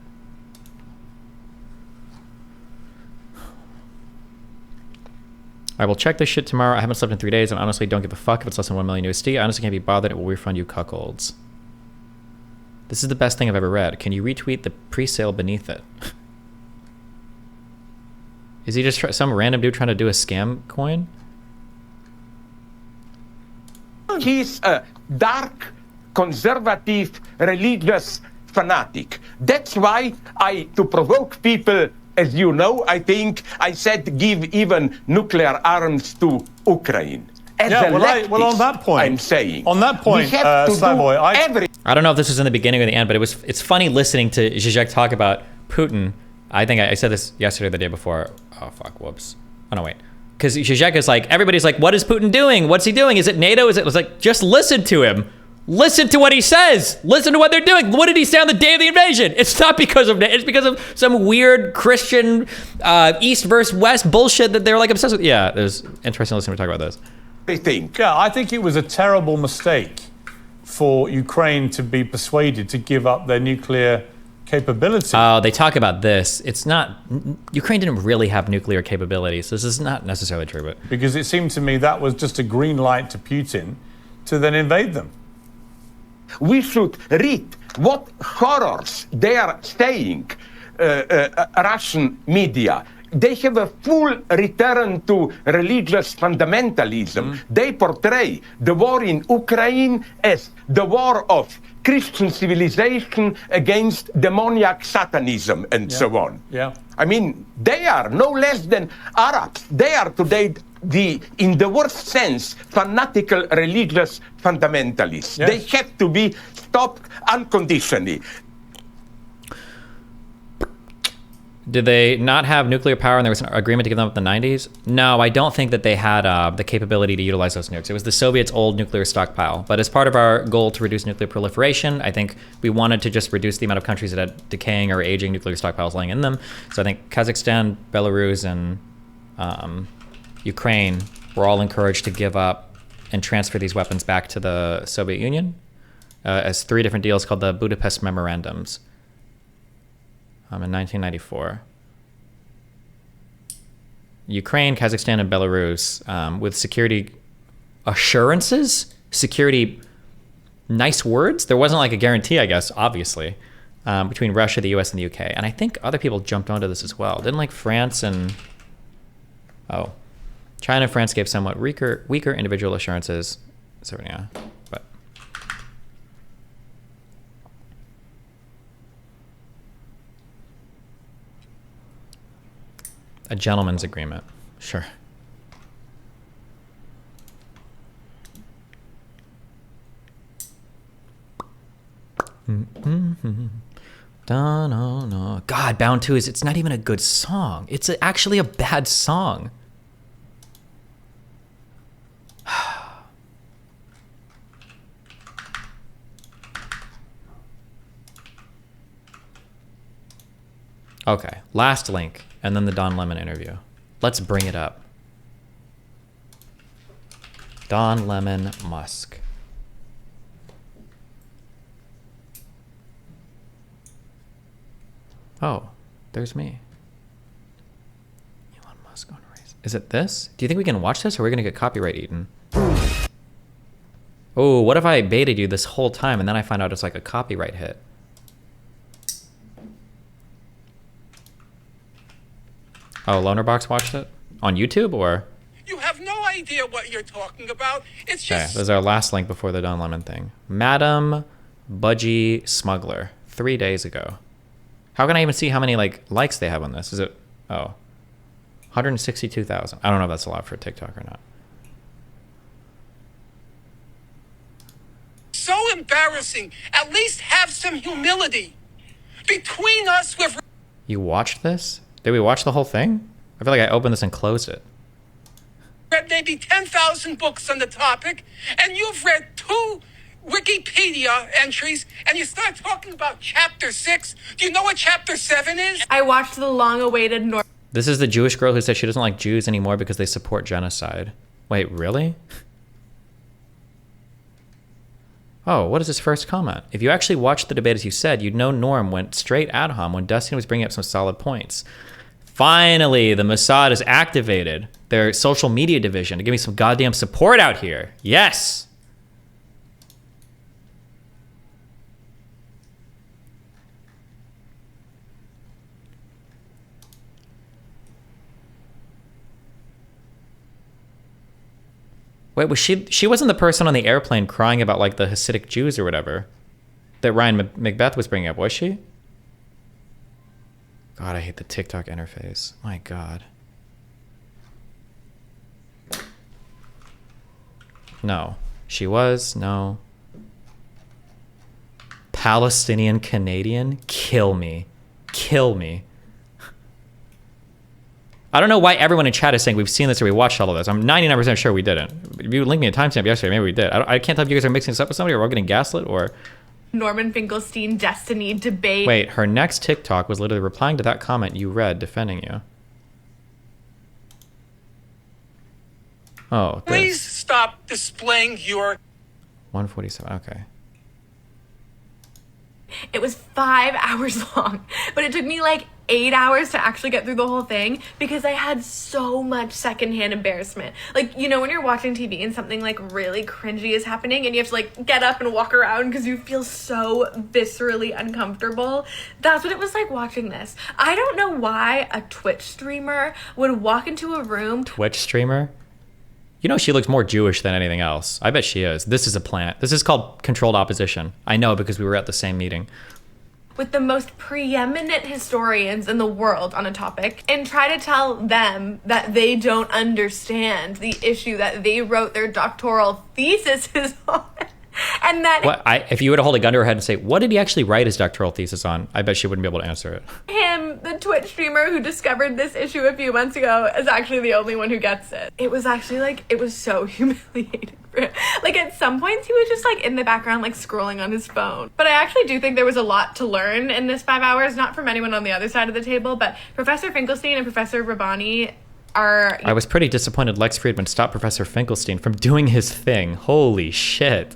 I will check this shit tomorrow. I haven't slept in 3 days and honestly don't give a fuck if it's less than 1 million USD. I honestly can't be bothered. It will refund you cuckolds. This is the best thing I've ever read. Can you retweet the pre-sale beneath it? Is he just some random dude trying to do a scam coin? He's a dark conservative religious fanatic. That's why to provoke people, as you know, I think I said give even nuclear arms to Ukraine. As Yeah, a well, on that point, I'm saying. on that point, we have to Slyboy, do everything. I don't know if this was in the beginning or the end, but it's funny listening to Zizek talk about Putin. I think I said this yesterday or the day before. Oh, fuck, whoops. Oh, no, wait. Because Zizek is like, everybody's like, what is Putin doing? What's he doing? Is it NATO? Is it? It was like, just listen to him. Listen to what he says. Listen to what they're doing. What did he say on the day of the invasion? It's not because of it's because of some weird Christian East versus West bullshit that they're like obsessed with. Yeah, there's interesting listening to talk about this. Yeah, I think it was a terrible mistake for Ukraine to be persuaded to give up their nuclear capability. Oh, they talk about this. It's not, Ukraine didn't really have nuclear capabilities. This is not necessarily true, but. Because it seemed to me that was just a green light to Putin to then invade them. We should read what horrors they are saying, Russian media. They have a full return to religious fundamentalism. They portray the war in Ukraine as the war of Christian civilization against demoniac satanism and so on. Yeah. I mean, they are no less than Arabs. They are today in the worst sense, fanatical religious fundamentalists. Yes. They have to be stopped unconditionally. Did they not have nuclear power and there was an agreement to give them up in the 90s? No, I don't think that they had the capability to utilize those nukes. It was the Soviets' old nuclear stockpile. But as part of our goal to reduce nuclear proliferation, I think we wanted to just reduce the amount of countries that had decaying or aging nuclear stockpiles lying in them. So I think Kazakhstan, Belarus, and Ukraine were all encouraged to give up and transfer these weapons back to the Soviet Union as 3 different deals called the Budapest Memorandums. In 1994. Ukraine, Kazakhstan, and Belarus with security assurances, security nice words. There wasn't like a guarantee, I guess, obviously, between Russia, the US, and the UK. And I think other people jumped onto this as well. Didn't like France and... Oh. China and France gave somewhat weaker individual assurances. So, yeah. But... A gentleman's agreement. Sure. God, Bound 2 it's not even a good song. It's actually a bad song. Okay, last link, and then the Don Lemon interview. Let's bring it up. Don Lemon Musk. Oh, there's me. Elon Musk on race. Is it this? Do you think we can watch this, or are we gonna get copyright eaten? Oh, what if I baited you this whole time, and then I find out it's like a copyright hit? Oh, Lonerbox watched it? On YouTube, or? You have no idea what you're talking about. It's Okay, just... this is our last link before the Don Lemon thing. Madam Budgie Smuggler, 3 days ago. How can I even see how many likes they have on this? Is it, 162,000. I don't know if that's a lot for TikTok or not. So embarrassing. At least have some humility. Between us, we've You watched this? Did we watch the whole thing? I feel like I opened this and closed it. read maybe 10,000 books on the topic, and you've read 2 Wikipedia entries, and you start talking about Chapter 6. Do you know what Chapter 7 is? I watched the long-awaited This is the Jewish girl who said she doesn't like Jews anymore because they support genocide. Wait, really? Oh, what is his first comment? If you actually watched the debate as you said, you'd know Norm went straight ad hom when Dustin was bringing up some solid points. Finally, the Mossad has activated their social media division to give me some goddamn support out here. Yes! Wait, was she wasn't the person on the airplane crying about like the Hasidic Jews or whatever that Ryan Macbeth was bringing up, was she? God, I hate the TikTok interface. My God. No. She was? No. Palestinian Canadian? Kill me. Kill me. I don't know why everyone in chat is saying we've seen this or we watched all of this. I'm 99% sure we didn't. If you linked me a timestamp yesterday, maybe we did. I can't tell if you guys are mixing this up with somebody or we're getting gaslit or... Norman Finkelstein Destiny debate. Wait, her next TikTok was literally replying to that comment you read, defending you. Oh, Please stop displaying your 147, okay. It was 5 hours long, but it took me like 8 hours to actually get through the whole thing because I had so much secondhand embarrassment. Like, you know, when you're watching TV and something like really cringy is happening and you have to like get up and walk around because you feel so viscerally uncomfortable. That's what it was like watching this. I don't know why a Twitch streamer would walk into a room. Twitch streamer? You know she looks more Jewish than anything else. I bet she is. This is a plant. This is called controlled opposition. I know because we were at the same meeting. With the most preeminent historians in the world on a topic and try to tell them that they don't understand the issue that they wrote their doctoral theses on. And that What if you were to hold a gun to her head and say, what did he actually write his doctoral thesis on? I bet she wouldn't be able to answer it. him, the Twitch streamer who discovered this issue a few months ago, is actually the only one who gets it. It was actually like, it was so humiliating for him. Like at some points he was just like in the background like scrolling on his phone. But I actually do think there was a lot to learn in this 5 hours, not from anyone on the other side of the table, but Professor Finkelstein and Professor Rabbani are... I was pretty disappointed Lex Friedman stopped Professor Finkelstein from doing his thing. Holy shit.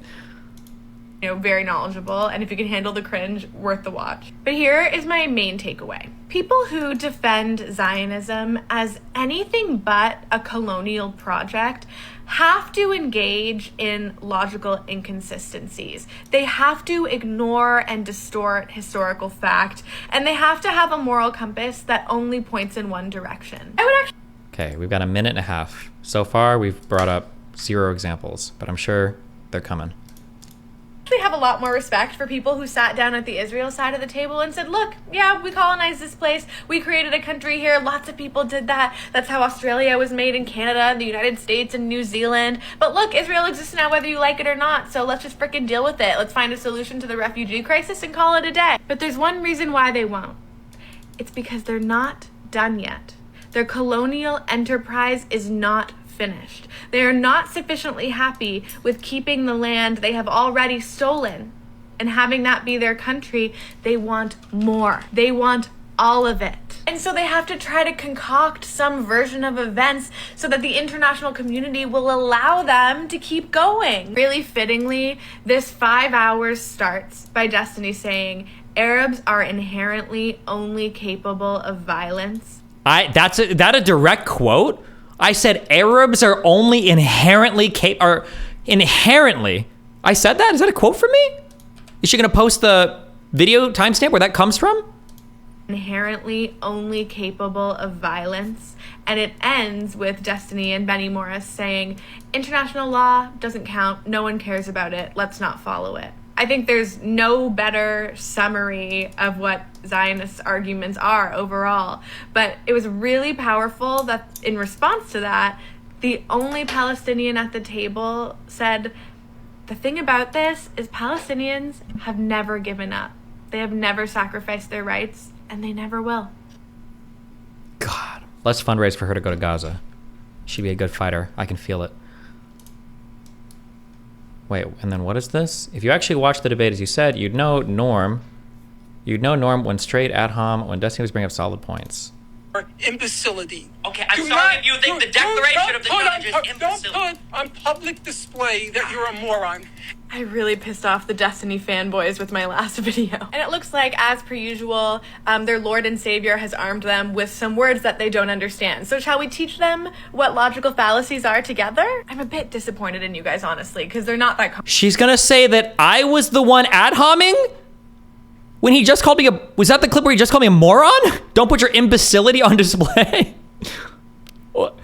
You know, very knowledgeable, and if you can handle the cringe, worth the watch. But here is my main takeaway. People who defend Zionism as anything but a colonial project have to engage in logical inconsistencies. They have to ignore and distort historical fact, and they have to have a moral compass that only points in one direction. I would actually... Okay, we've got a minute and a half. So far, we've brought up 0 examples, but I'm sure they're coming. have a lot more respect for people who sat down at the Israel side of the table and said, look, yeah, we colonized this place. We created a country here. Lots of people did that. That's how Australia was made in Canada and the United States and New Zealand. But look, Israel exists now whether you like it or not. So let's just frickin' deal with it. Let's find a solution to the refugee crisis and call it a day. But there's one reason why they won't. It's because they're not done yet. Their colonial enterprise is not finished. They are not sufficiently happy with keeping the land they have already stolen and having that be their country. They want more. They want all of it. And so they have to try to concoct some version of events so that the international community will allow them to keep going. Really fittingly, this 5 hours starts by Destiny saying, Arabs are inherently only capable of violence. That a direct quote? I said Arabs are only inherently inherently. I said that? Is that a quote from me? Is she gonna post the video timestamp where that comes from? Inherently only capable of violence. And it ends with Destiny and Benny Morris saying, international law doesn't count. No one cares about it. Let's not follow it. I think there's no better summary of what Zionist arguments are overall. But it was really powerful that in response to that, the only Palestinian at the table said, the thing about this is Palestinians have never given up. They have never sacrificed their rights, and they never will. God, let's fundraise for her to go to Gaza. She'd be a good fighter. I can feel it. Wait, and then what is this? If you actually watched the debate, as you said, you'd know Norm went straight at home when Destiny was bringing up solid points. Imbecility. Okay, I'm sorry if you think the declaration of the judge is imbecile. Don't put on public display that you're a moron. I really pissed off the Destiny fanboys with my last video. And it looks like, as per usual, their Lord and Savior has armed them with some words that they don't understand. So shall we teach them what logical fallacies are together? I'm a bit disappointed in you guys, honestly, because they're not that... She's gonna say that I was the one ad-homing? When he just called me was that the clip where he just called me a moron? Don't put your imbecility on display. What?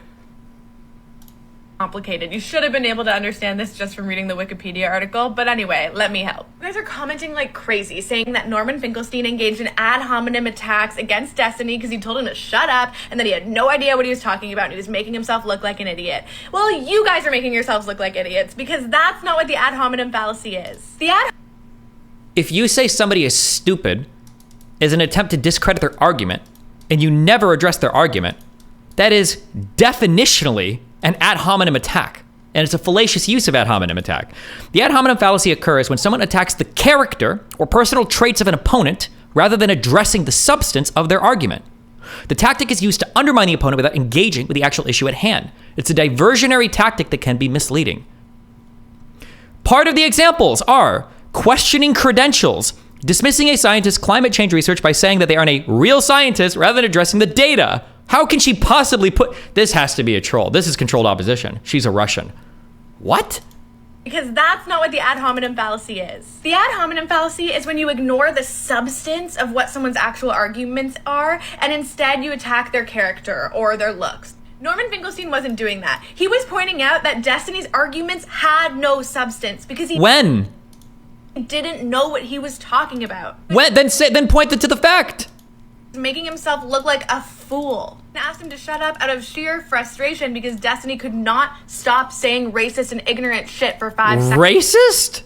complicated. You should have been able to understand this just from reading the Wikipedia article, but anyway, let me help. You guys are commenting like crazy, saying that Norman Finkelstein engaged in ad hominem attacks against Destiny because he told him to shut up and that he had no idea what he was talking about and he was making himself look like an idiot. Well, you guys are making yourselves look like idiots because that's not what the ad hominem fallacy is. If you say somebody is stupid as an attempt to discredit their argument and you never address their argument, that is definitionally an ad hominem attack, and it's a fallacious use of ad hominem attack. The ad hominem fallacy occurs when someone attacks the character or personal traits of an opponent rather than addressing the substance of their argument. The tactic is used to undermine the opponent without engaging with the actual issue at hand. It's a diversionary tactic that can be misleading. Part of the examples are questioning credentials, dismissing a scientist's climate change research by saying that they aren't a real scientist rather than addressing the data. How can she possibly this has to be a troll. This is controlled opposition. She's a Russian. What? Because that's not what the ad hominem fallacy is. The ad hominem fallacy is when you ignore the substance of what someone's actual arguments are and instead you attack their character or their looks. Norman Finkelstein wasn't doing that. He was pointing out that Destiny's arguments had no substance because he didn't know what he was talking about. Then point it to the fact. Making himself look like a fool. I asked him to shut up out of sheer frustration because Destiny could not stop saying racist and ignorant shit for 5 seconds. Racist?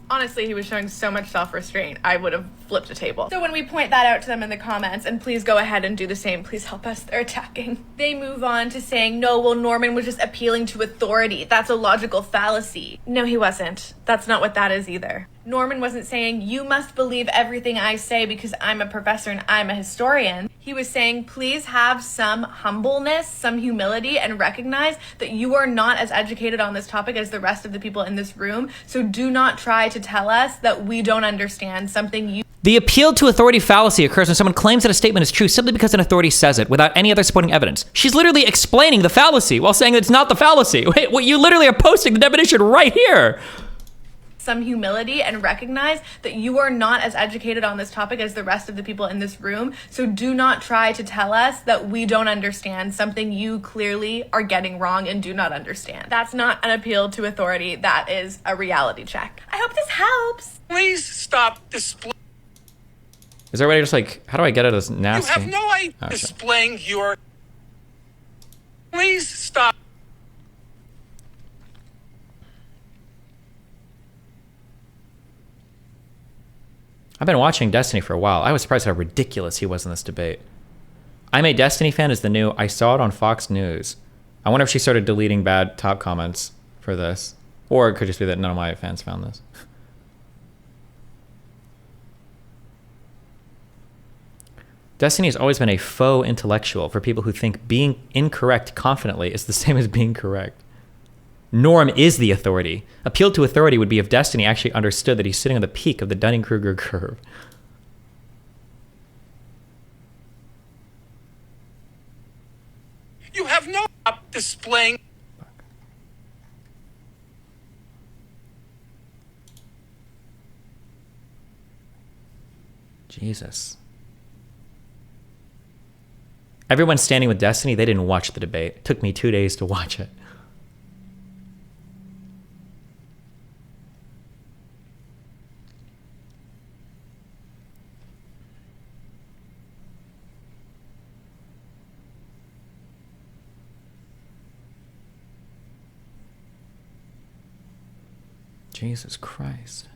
Honestly, he was showing so much self-restraint, I would have flipped a table. So when we point that out to them in the comments, and please go ahead and do the same, please help us, they're attacking. They move on to saying, no, well, Norman was just appealing to authority. That's a logical fallacy. No, he wasn't. That's not what that is either. Norman wasn't saying, you must believe everything I say because I'm a professor and I'm a historian. He was saying, please have some humbleness, some humility, and recognize that you are not as educated on this topic as the rest of the people in this room. So do not try to tell us that we don't understand something you... The appeal to authority fallacy occurs when someone claims that a statement is true simply because an authority says it without any other supporting evidence. She's literally explaining the fallacy while saying that it's not the fallacy. Wait, well, you literally are posting the definition right here. Some humility and recognize that you are not as educated on this topic as the rest of the people in this room. So do not try to tell us that we don't understand something you clearly are getting wrong and do not understand. That's not an appeal to authority. That is a reality check. I hope this helps. Please stop displaying. Is everybody just like, how do I get out of this nasty? You have no idea displaying your... Please stop. I've been watching Destiny for a while. I was surprised how ridiculous he was in this debate. I'm a Destiny fan is the new, I saw it on Fox News. I wonder if she started deleting bad top comments for this. Or it could just be that none of my fans found this. Destiny has always been a faux intellectual for people who think being incorrect confidently is the same as being correct. Norm is the authority. Appeal to authority would be if Destiny actually understood that he's sitting on the peak of the Dunning-Kruger curve. You have no displaying. Jesus. Everyone standing with Destiny, they didn't watch the debate. It took me 2 days to watch it. Jesus Christ.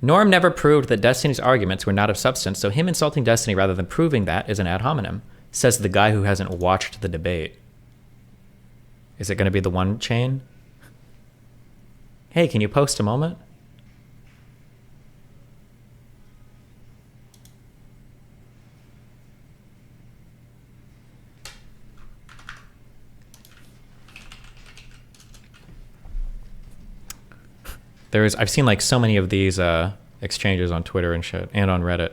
Norm never proved that Destiny's arguments were not of substance, so him insulting Destiny rather than proving that is an ad hominem, says the guy who hasn't watched the debate. Is it going to be the one chain? Hey, can you post a moment? I've seen like so many of these exchanges on Twitter and shit, and on Reddit.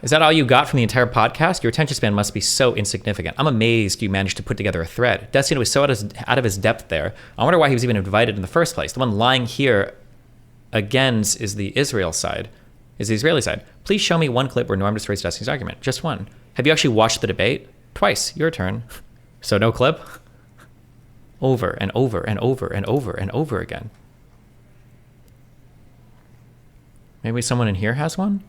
Is that all you got from the entire podcast? Your attention span must be so insignificant. I'm amazed you managed to put together a thread. Destiny was so out of his depth there. I wonder why he was even invited in the first place. The one lying here again is the Israel side. is the Israeli side. Please show me one clip where Norm destroys Destiny's argument. Just one. Have you actually watched the debate? Twice. Your turn. So no clip? Over and over and over and over and over again. Maybe someone in here has one?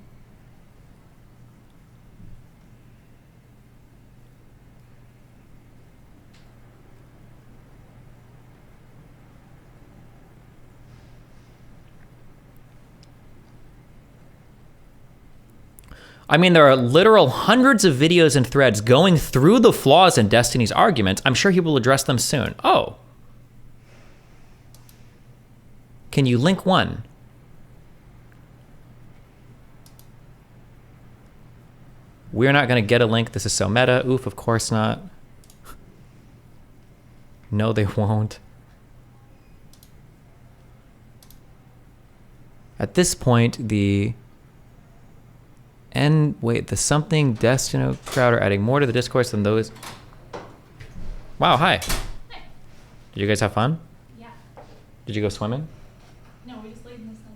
I mean, there are literal hundreds of videos and threads going through the flaws in Destiny's arguments. I'm sure he will address them soon. Oh. Can you link one? We're not going to get a link. This is so meta. Oof, of course not. No, they won't. At this point, the something Destino crowd are adding more to the discourse than those. Wow, hi. Did you guys have fun? Yeah. Did you go swimming? No, we just laid in the sun.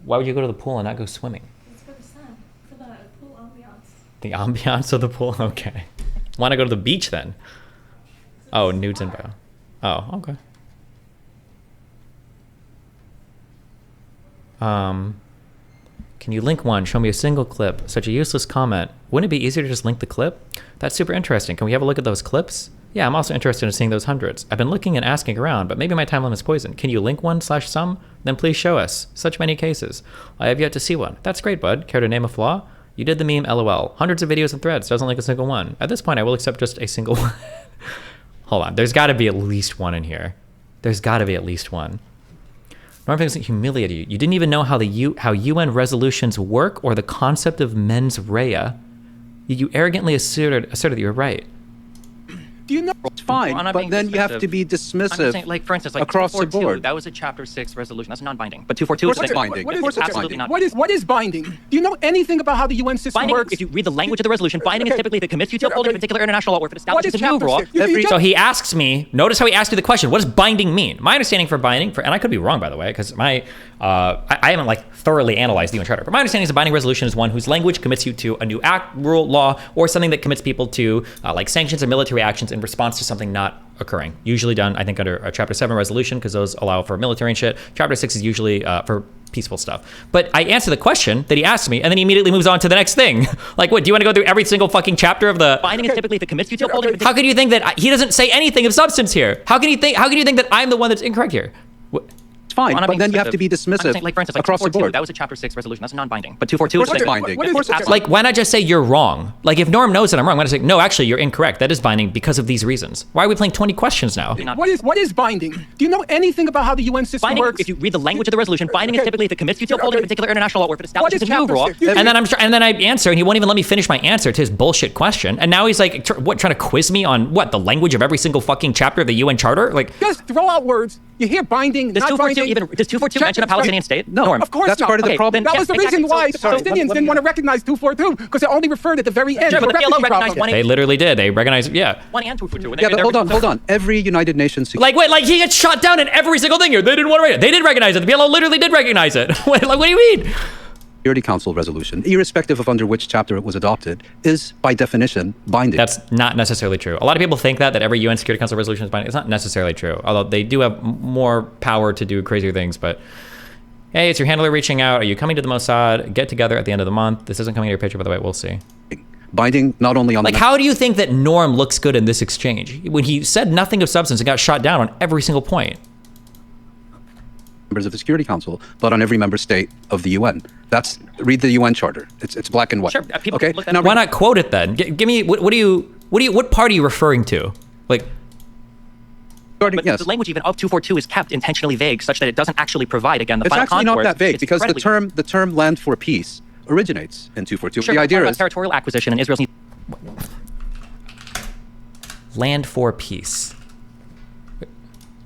Why would you go to the pool and not go swimming? It's for the sun, for the pool ambiance. The ambiance of the pool? Okay. Want to go to the beach then? Oh, nudes and bow. Oh, okay. Can you link one? Show me a single clip. Such a useless comment. Wouldn't it be easier to just link the clip? That's super interesting. Can we have a look at those clips? Yeah, I'm also interested in seeing those hundreds. I've been looking and asking around, but maybe my time limit is poisoned. Can you link one/some? Then please show us. Such many cases. I have yet to see one. That's great, bud. Care to name a flaw? You did the meme, LOL. Hundreds of videos and threads. Doesn't link a single one. At this point, I will accept just a single one. Hold on. There's got to be at least one in here. There's got to be at least one. Norm doesn't humiliate you. You didn't even know how how UN resolutions work or the concept of mens rea. You arrogantly asserted that you were right. Do you know it's fine, Well, I'm not but being then you have dismissive. to be I'm just dismissive saying, like, for instance, like across the 242, board. That was a Chapter 6 resolution. That's non-binding. But 242 is What's binding. binding? It's absolutely not. What is binding? Do you know anything about how the UN system Binding, works? if you read the language of the resolution, binding is typically if it commits you to upholding a particular international law or if it establishes a new Chapter law. 6? You So he asks me, notice how he asked you the question, what does binding mean? My understanding for binding, and I could be wrong, by the way, because I haven't like thoroughly analyzed the UN Charter, but my understanding is a binding resolution is one whose language commits you to a new act, rule, law, or something that commits people to like sanctions or military actions in response to something not occurring. Usually done, I think, under a Chapter 7 resolution, because those allow for military and shit. Chapter 6 is usually for peaceful stuff. But I answer the question that he asked me, and then he immediately moves on to the next thing. Like, what, do you want to go through every single fucking chapter of the... Binding is typically if it commits you to upholding a particular... How can you think that he doesn't say anything of substance here? How can you think that I'm the one that's incorrect here? It's fine, Well, I'm but being then you have dismissive. to be I'm dismissive saying, like, for instance, like across the 242, board. that was a Chapter 6 resolution. That's non-binding. But 242 is Of course it's binding. binding. Of course it's Like, why not just say you're wrong? Like, if Norm knows that I'm wrong, why not say, no, actually, you're incorrect. That is binding because of these reasons. Why are we playing 20 questions now? What is binding? Do you know anything about how the UN system Binding, works? if you read the language of the resolution, binding is typically if it commits you to upholding a particular international law or if it establishes a new Chapter law. 6? And then I answer, and he won't even let me finish my answer to his bullshit question. And now he's like, trying to quiz me on what, the language of every single fucking chapter of the UN Charter? Like, Just throw out words. You hear binding, Does not 242 binding. does 242 mention a Palestinian state? No, Norm. of course That's not. part of the Okay, problem. then That was the exactly. reason why So- Palestinians didn't want to recognize 242 because it only referred at the very end. Sure, to but a the PLO refugee recognized problem. they literally did. They recognized, yeah. 1 and 242. Yeah, but hold on. Every United Nations Like, wait, like he gets shot down in every single thing here. They didn't want to recognize it. They did recognize it. The PLO literally did recognize it. Wait, like, what do you mean? Security Council resolution, irrespective of under which chapter it was adopted, is by definition binding. That's not necessarily true. A lot of people think that every UN Security Council resolution is binding. It's not necessarily true, although they do have more power to do crazier things. But hey, it's your handler reaching out. Are you coming to the Mossad? Get together at the end of the month. This isn't coming to your picture, by the way. We'll see. Binding not only on Like, how do you think that Norm looks good in this exchange when he said nothing of substance and got shot down on every single point? members of the Security Council, but on every member state of the UN. Read the UN Charter. It's black and white. Sure, people okay. look at Now, Why not quote it then? Give me what part are you referring to? Like, But the language even of 242 is kept intentionally vague, such that it doesn't actually provide, again, the it's final actually not contours. that vague It's because incredibly the term "land for peace" originates in 242. Sure, the but idea we're talking about is territorial acquisition, and Israel's need land for peace.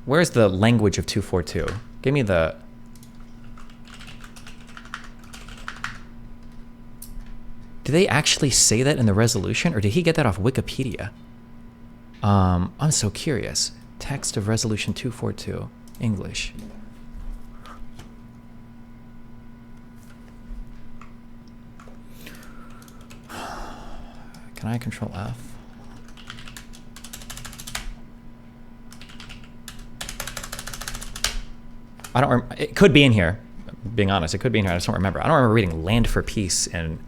Where's the language of 242? Give me the... Do they actually say that in the resolution, or did he get that off Wikipedia? I'm so curious. Text of Resolution 242, English. I Control F. I don't. It could be in here. Being honest, it could be in here. I just don't remember. I don't remember reading "Land for Peace" and.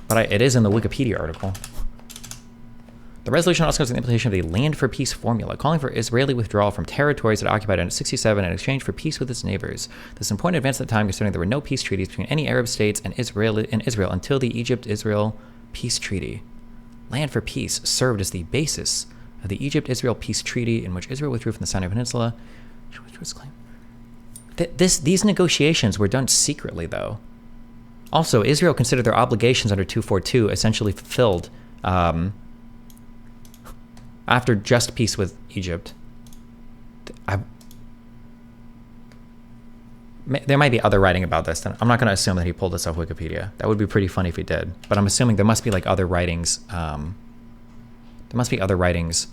But it is in the Wikipedia article. The resolution also covers the implementation of the Land for Peace formula, calling for Israeli withdrawal from territories it occupied in 1967 in exchange for peace with its neighbors. This is an important advance at the time, considering there were no peace treaties between any Arab states and Israel until the Egypt-Israel Peace Treaty. Land for Peace served as the basis of the Egypt-Israel Peace Treaty, in which Israel withdrew from the Sinai Peninsula. These negotiations were done secretly, though. Also, Israel considered their obligations under 242 essentially fulfilled after just peace with Egypt. There might be other writing about this. I'm not going to assume that he pulled this off Wikipedia. That would be pretty funny if he did. But I'm assuming there must be like other writings. There must be other writings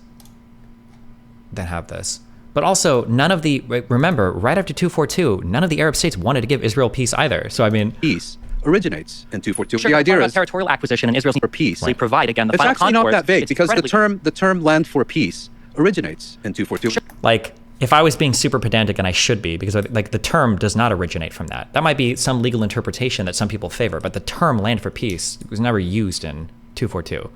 that have this. But also, none of the, remember, right after 242, none of the Arab states wanted to give Israel peace either. So I mean, peace originates in 242. Sure, the idea is territorial acquisition and Israel's for peace. They provide again the it's final actually contours. not that vague It's because the incredibly- term land for peace originates in 242. Sure. like, if I was being super pedantic, and I should be, because like the term does not originate from that. That might be some legal interpretation that some people favor, but the term land for peace was never used in 242.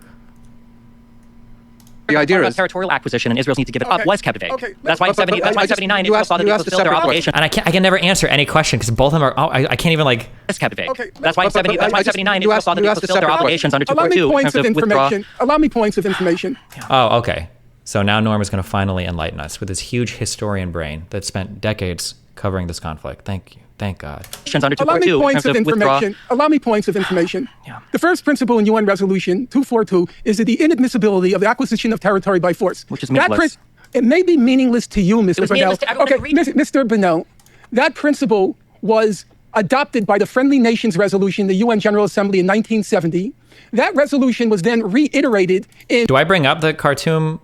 The idea is territorial acquisition and Israel's need to give it up was kept vague. That's why in 70, that's why in 79 you Israel asked- thought that you they asked a fulfilled their separate obligation. And I can never answer any question because both of them are. I can't even like. It's kept vague. Okay, That's why in 70, that's why in 79 Israel thought that they fulfilled their obligations under Allow me 242 in points terms of of withdrawal. information. Allow me points of information. Oh, okay. So now Norm is going to finally enlighten us with his huge historian brain that spent decades covering this conflict. Thank you. Thank God. Under Allow me 242 in points terms of of withdrawal. information. Allow me points of information. Yeah. The first principle in UN Resolution 242 is that the inadmissibility of the acquisition of territory by force. Which is meaningless. It may be meaningless to you, Mr. was Bernal. meaningless to everyone Okay, who reads it. Mr. Bernal, that principle was adopted by the Friendly Nations Resolution, the UN General Assembly in 1970. That resolution was then reiterated in Do I bring up the Khartoum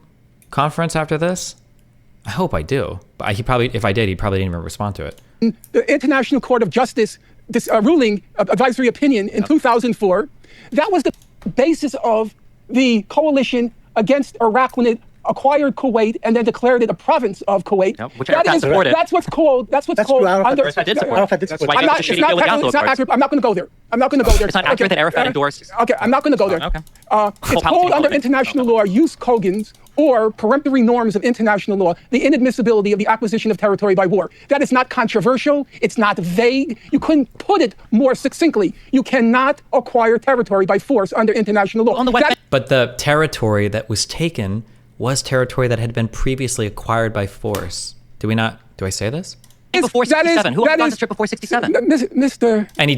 conference after this? I hope I do. But if I did, he probably didn't even respond to it. the International Court of Justice ruling, advisory opinion in 2004. That was the basis of the coalition against Iraq when it acquired Kuwait and then declared it a province of Kuwait. Yep, which Arafat supported. That's what's called. That's True, called Arafat under. did support. Arafat did support. Why I'm not, it's it's not not, accurate. it's not accurate. I'm not going to go there. I'm not going to go there. It's not accurate that Arafat endorsed. Okay, I'm not going to go there. Okay. It's Palestinian called under movement. international law, use Kogan's or peremptory norms of international law, the inadmissibility of the acquisition of territory by war. That is not controversial. It's not vague. You couldn't put it more succinctly. You cannot acquire territory by force under international law. On the West Bank- But the territory that was taken was territory that had been previously acquired by force. Do I say this? Before 67. Who got the trip before 67? Mr. And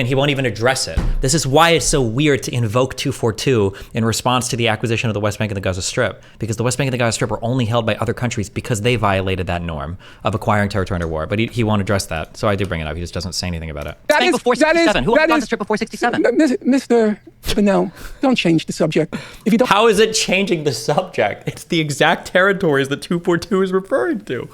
he won't even address it. This is why it's so weird to invoke 242 in response to the acquisition of the West Bank and the Gaza Strip, because the West Bank and the Gaza Strip were only held by other countries because they violated that norm of acquiring territory under war. But he won't address that, so I did bring it up. He just doesn't say anything about it. Before 67. Who got the trip before 67? Mr. Bernal, don't change the subject. If you don't. How is it changing the subject? It's the exact territories that 242 is referring to.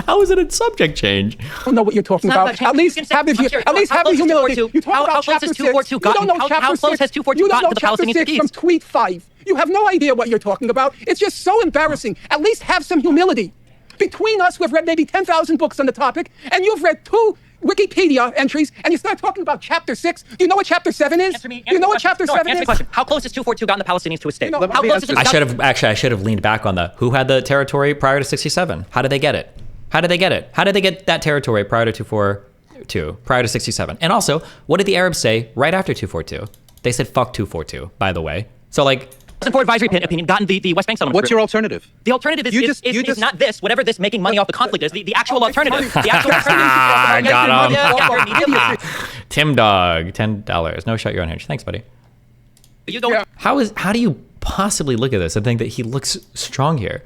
How is it a subject change? I don't know what you're talking It's not about. about At least change. You have can say- the at least how have the close is humility. 242? You talk How about close has chapter 242 6. You gotten? don't know How chapter close 6. has 242 You don't gotten know to the chapter Palestinian 6 peace? from tweet 5. You have no idea what you're talking about. It's just so embarrassing. At least have some humility. Between us, we've read maybe 10,000 books on the topic, and you've read 2 Wikipedia entries, and you start talking about chapter 6. Do you know what chapter 7 is? Answer me, Do you know what chapter 7 answer is? the question. How close has 242 gotten the Palestinians to a state? You know, How close is it? I should have leaned back on who had the territory prior to 67. How did they get it? How did they get it? How did they get that territory prior to 242, prior to 67? And also, what did the Arabs say right after 242? They said fuck 242, by the way. So like, For advisory opinion gotten the West Bank settlement. What's your alternative? The alternative is not this, whatever this making money off the conflict is. The actual alternative. The actual alternative. Got him. Tim Dog, $10. No shot your own hinge. Thanks, buddy. You don't. How do you possibly look at this and think that he looks strong here?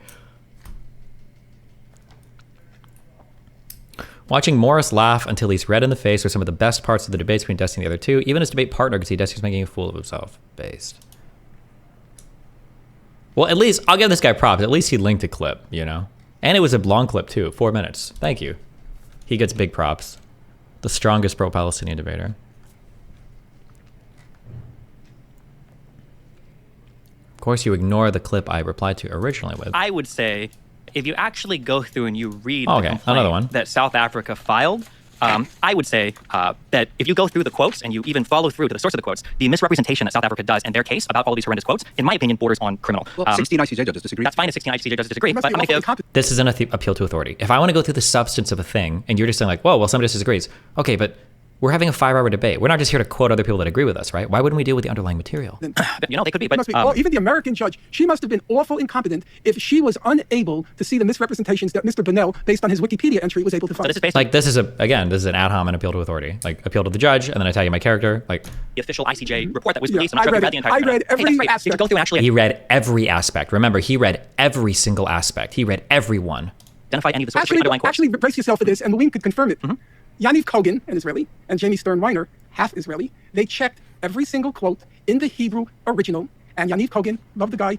Watching Morris laugh until he's red in the face are some of the best parts of the debates between Destiny and the other two. Even his debate partner could see Destiny's making a fool of himself. Based. Well, at least, I'll give this guy props. At least he linked a clip, you know? And it was a long clip, too. 4 minutes. Thank you. He gets big props. The strongest pro-Palestinian debater. Of course, you ignore the clip I replied to originally with. I would say, if you actually go through and you read Okay, the complaint another one. that South Africa filed, I would say that if you go through the quotes and you even follow through to the source of the quotes, the misrepresentation that South Africa does in their case about all these horrendous quotes, in my opinion, borders on criminal. Well, 16 ICJ judges disagree. That's fine if 16 ICJ judges disagree, It must but be I'm lawfully going to competent. This is an appeal to authority. If I want to go through the substance of a thing, and you're just saying like, whoa, well, somebody disagrees. Okay, but we're having a 5-hour debate. We're not just here to quote other people that agree with us, right? Why wouldn't we deal with the underlying material? You know, they could be, It but must be, even the American judge, she must have been awful incompetent if she was unable to see the misrepresentations that Mr. Bonnell, based on his Wikipedia entry, was able to find. this is based Like, this is an ad hominem appeal to authority. Like, appeal to the judge, and then I tell you my character. Like, the official ICJ report that was Yeah, released. And I'm I sure read you it. the entire I thing. read Hey, that's every great. You aspect. should go through and actually he read every aspect. Remember, he read every single aspect. He read every one. identify any of the sources for underlying quotes. Actually, brace yourself for this, and Louine could confirm it. Yaniv Kogan, an Israeli, and Jamie Stern Weiner, half Israeli, they checked every single quote in the Hebrew original. And Yaniv Kogan, love the guy,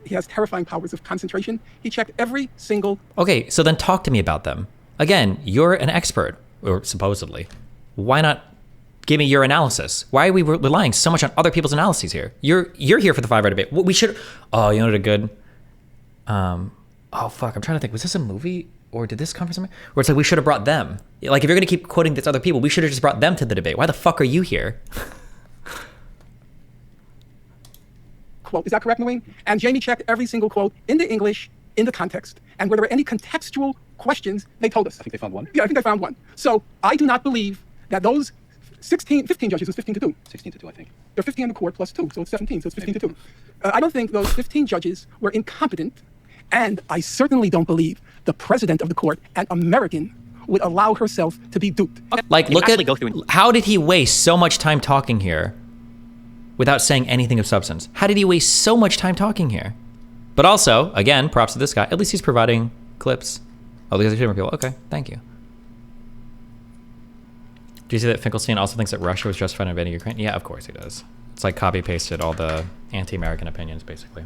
he has terrifying powers of concentration. He checked every single. Okay, so then talk to me about them. Again, you're an expert, or supposedly. Why not give me your analysis? Why are we relying so much on other people's analyses here? You're here for the 5-hour debate. We should. Oh, you know what a good. Oh fuck! I'm trying to think. Was this a movie or did this come from somewhere? Where it's like we should have brought them. Like if you're gonna keep quoting these other people, we should have just brought them to the debate. Why the fuck are you here? Quote, is that correct, Louine? And Jamie checked every single quote in the English, in the context. And were there any contextual questions, they told us. I think they found one. Yeah, I think they found one. So I do not believe that those 15 judges, was 15 to 2. 16 to 2, I think. They're 15 in the court plus 2, so it's 17, so it's 15 to 2. I don't think those 15 judges were incompetent, and I certainly don't believe the president of the court, an American, would allow herself to be duped. Like, look at go through and- how did he waste so much time talking here without saying anything of substance? How did he waste so much time talking here? But also, again, props to this guy. At least he's providing clips. Oh, these are different people. Okay, thank you. Do you see that Finkelstein also thinks that Russia was justified in invading Ukraine? Yeah, of course he does. It's like copy-pasted all the anti-American opinions, basically.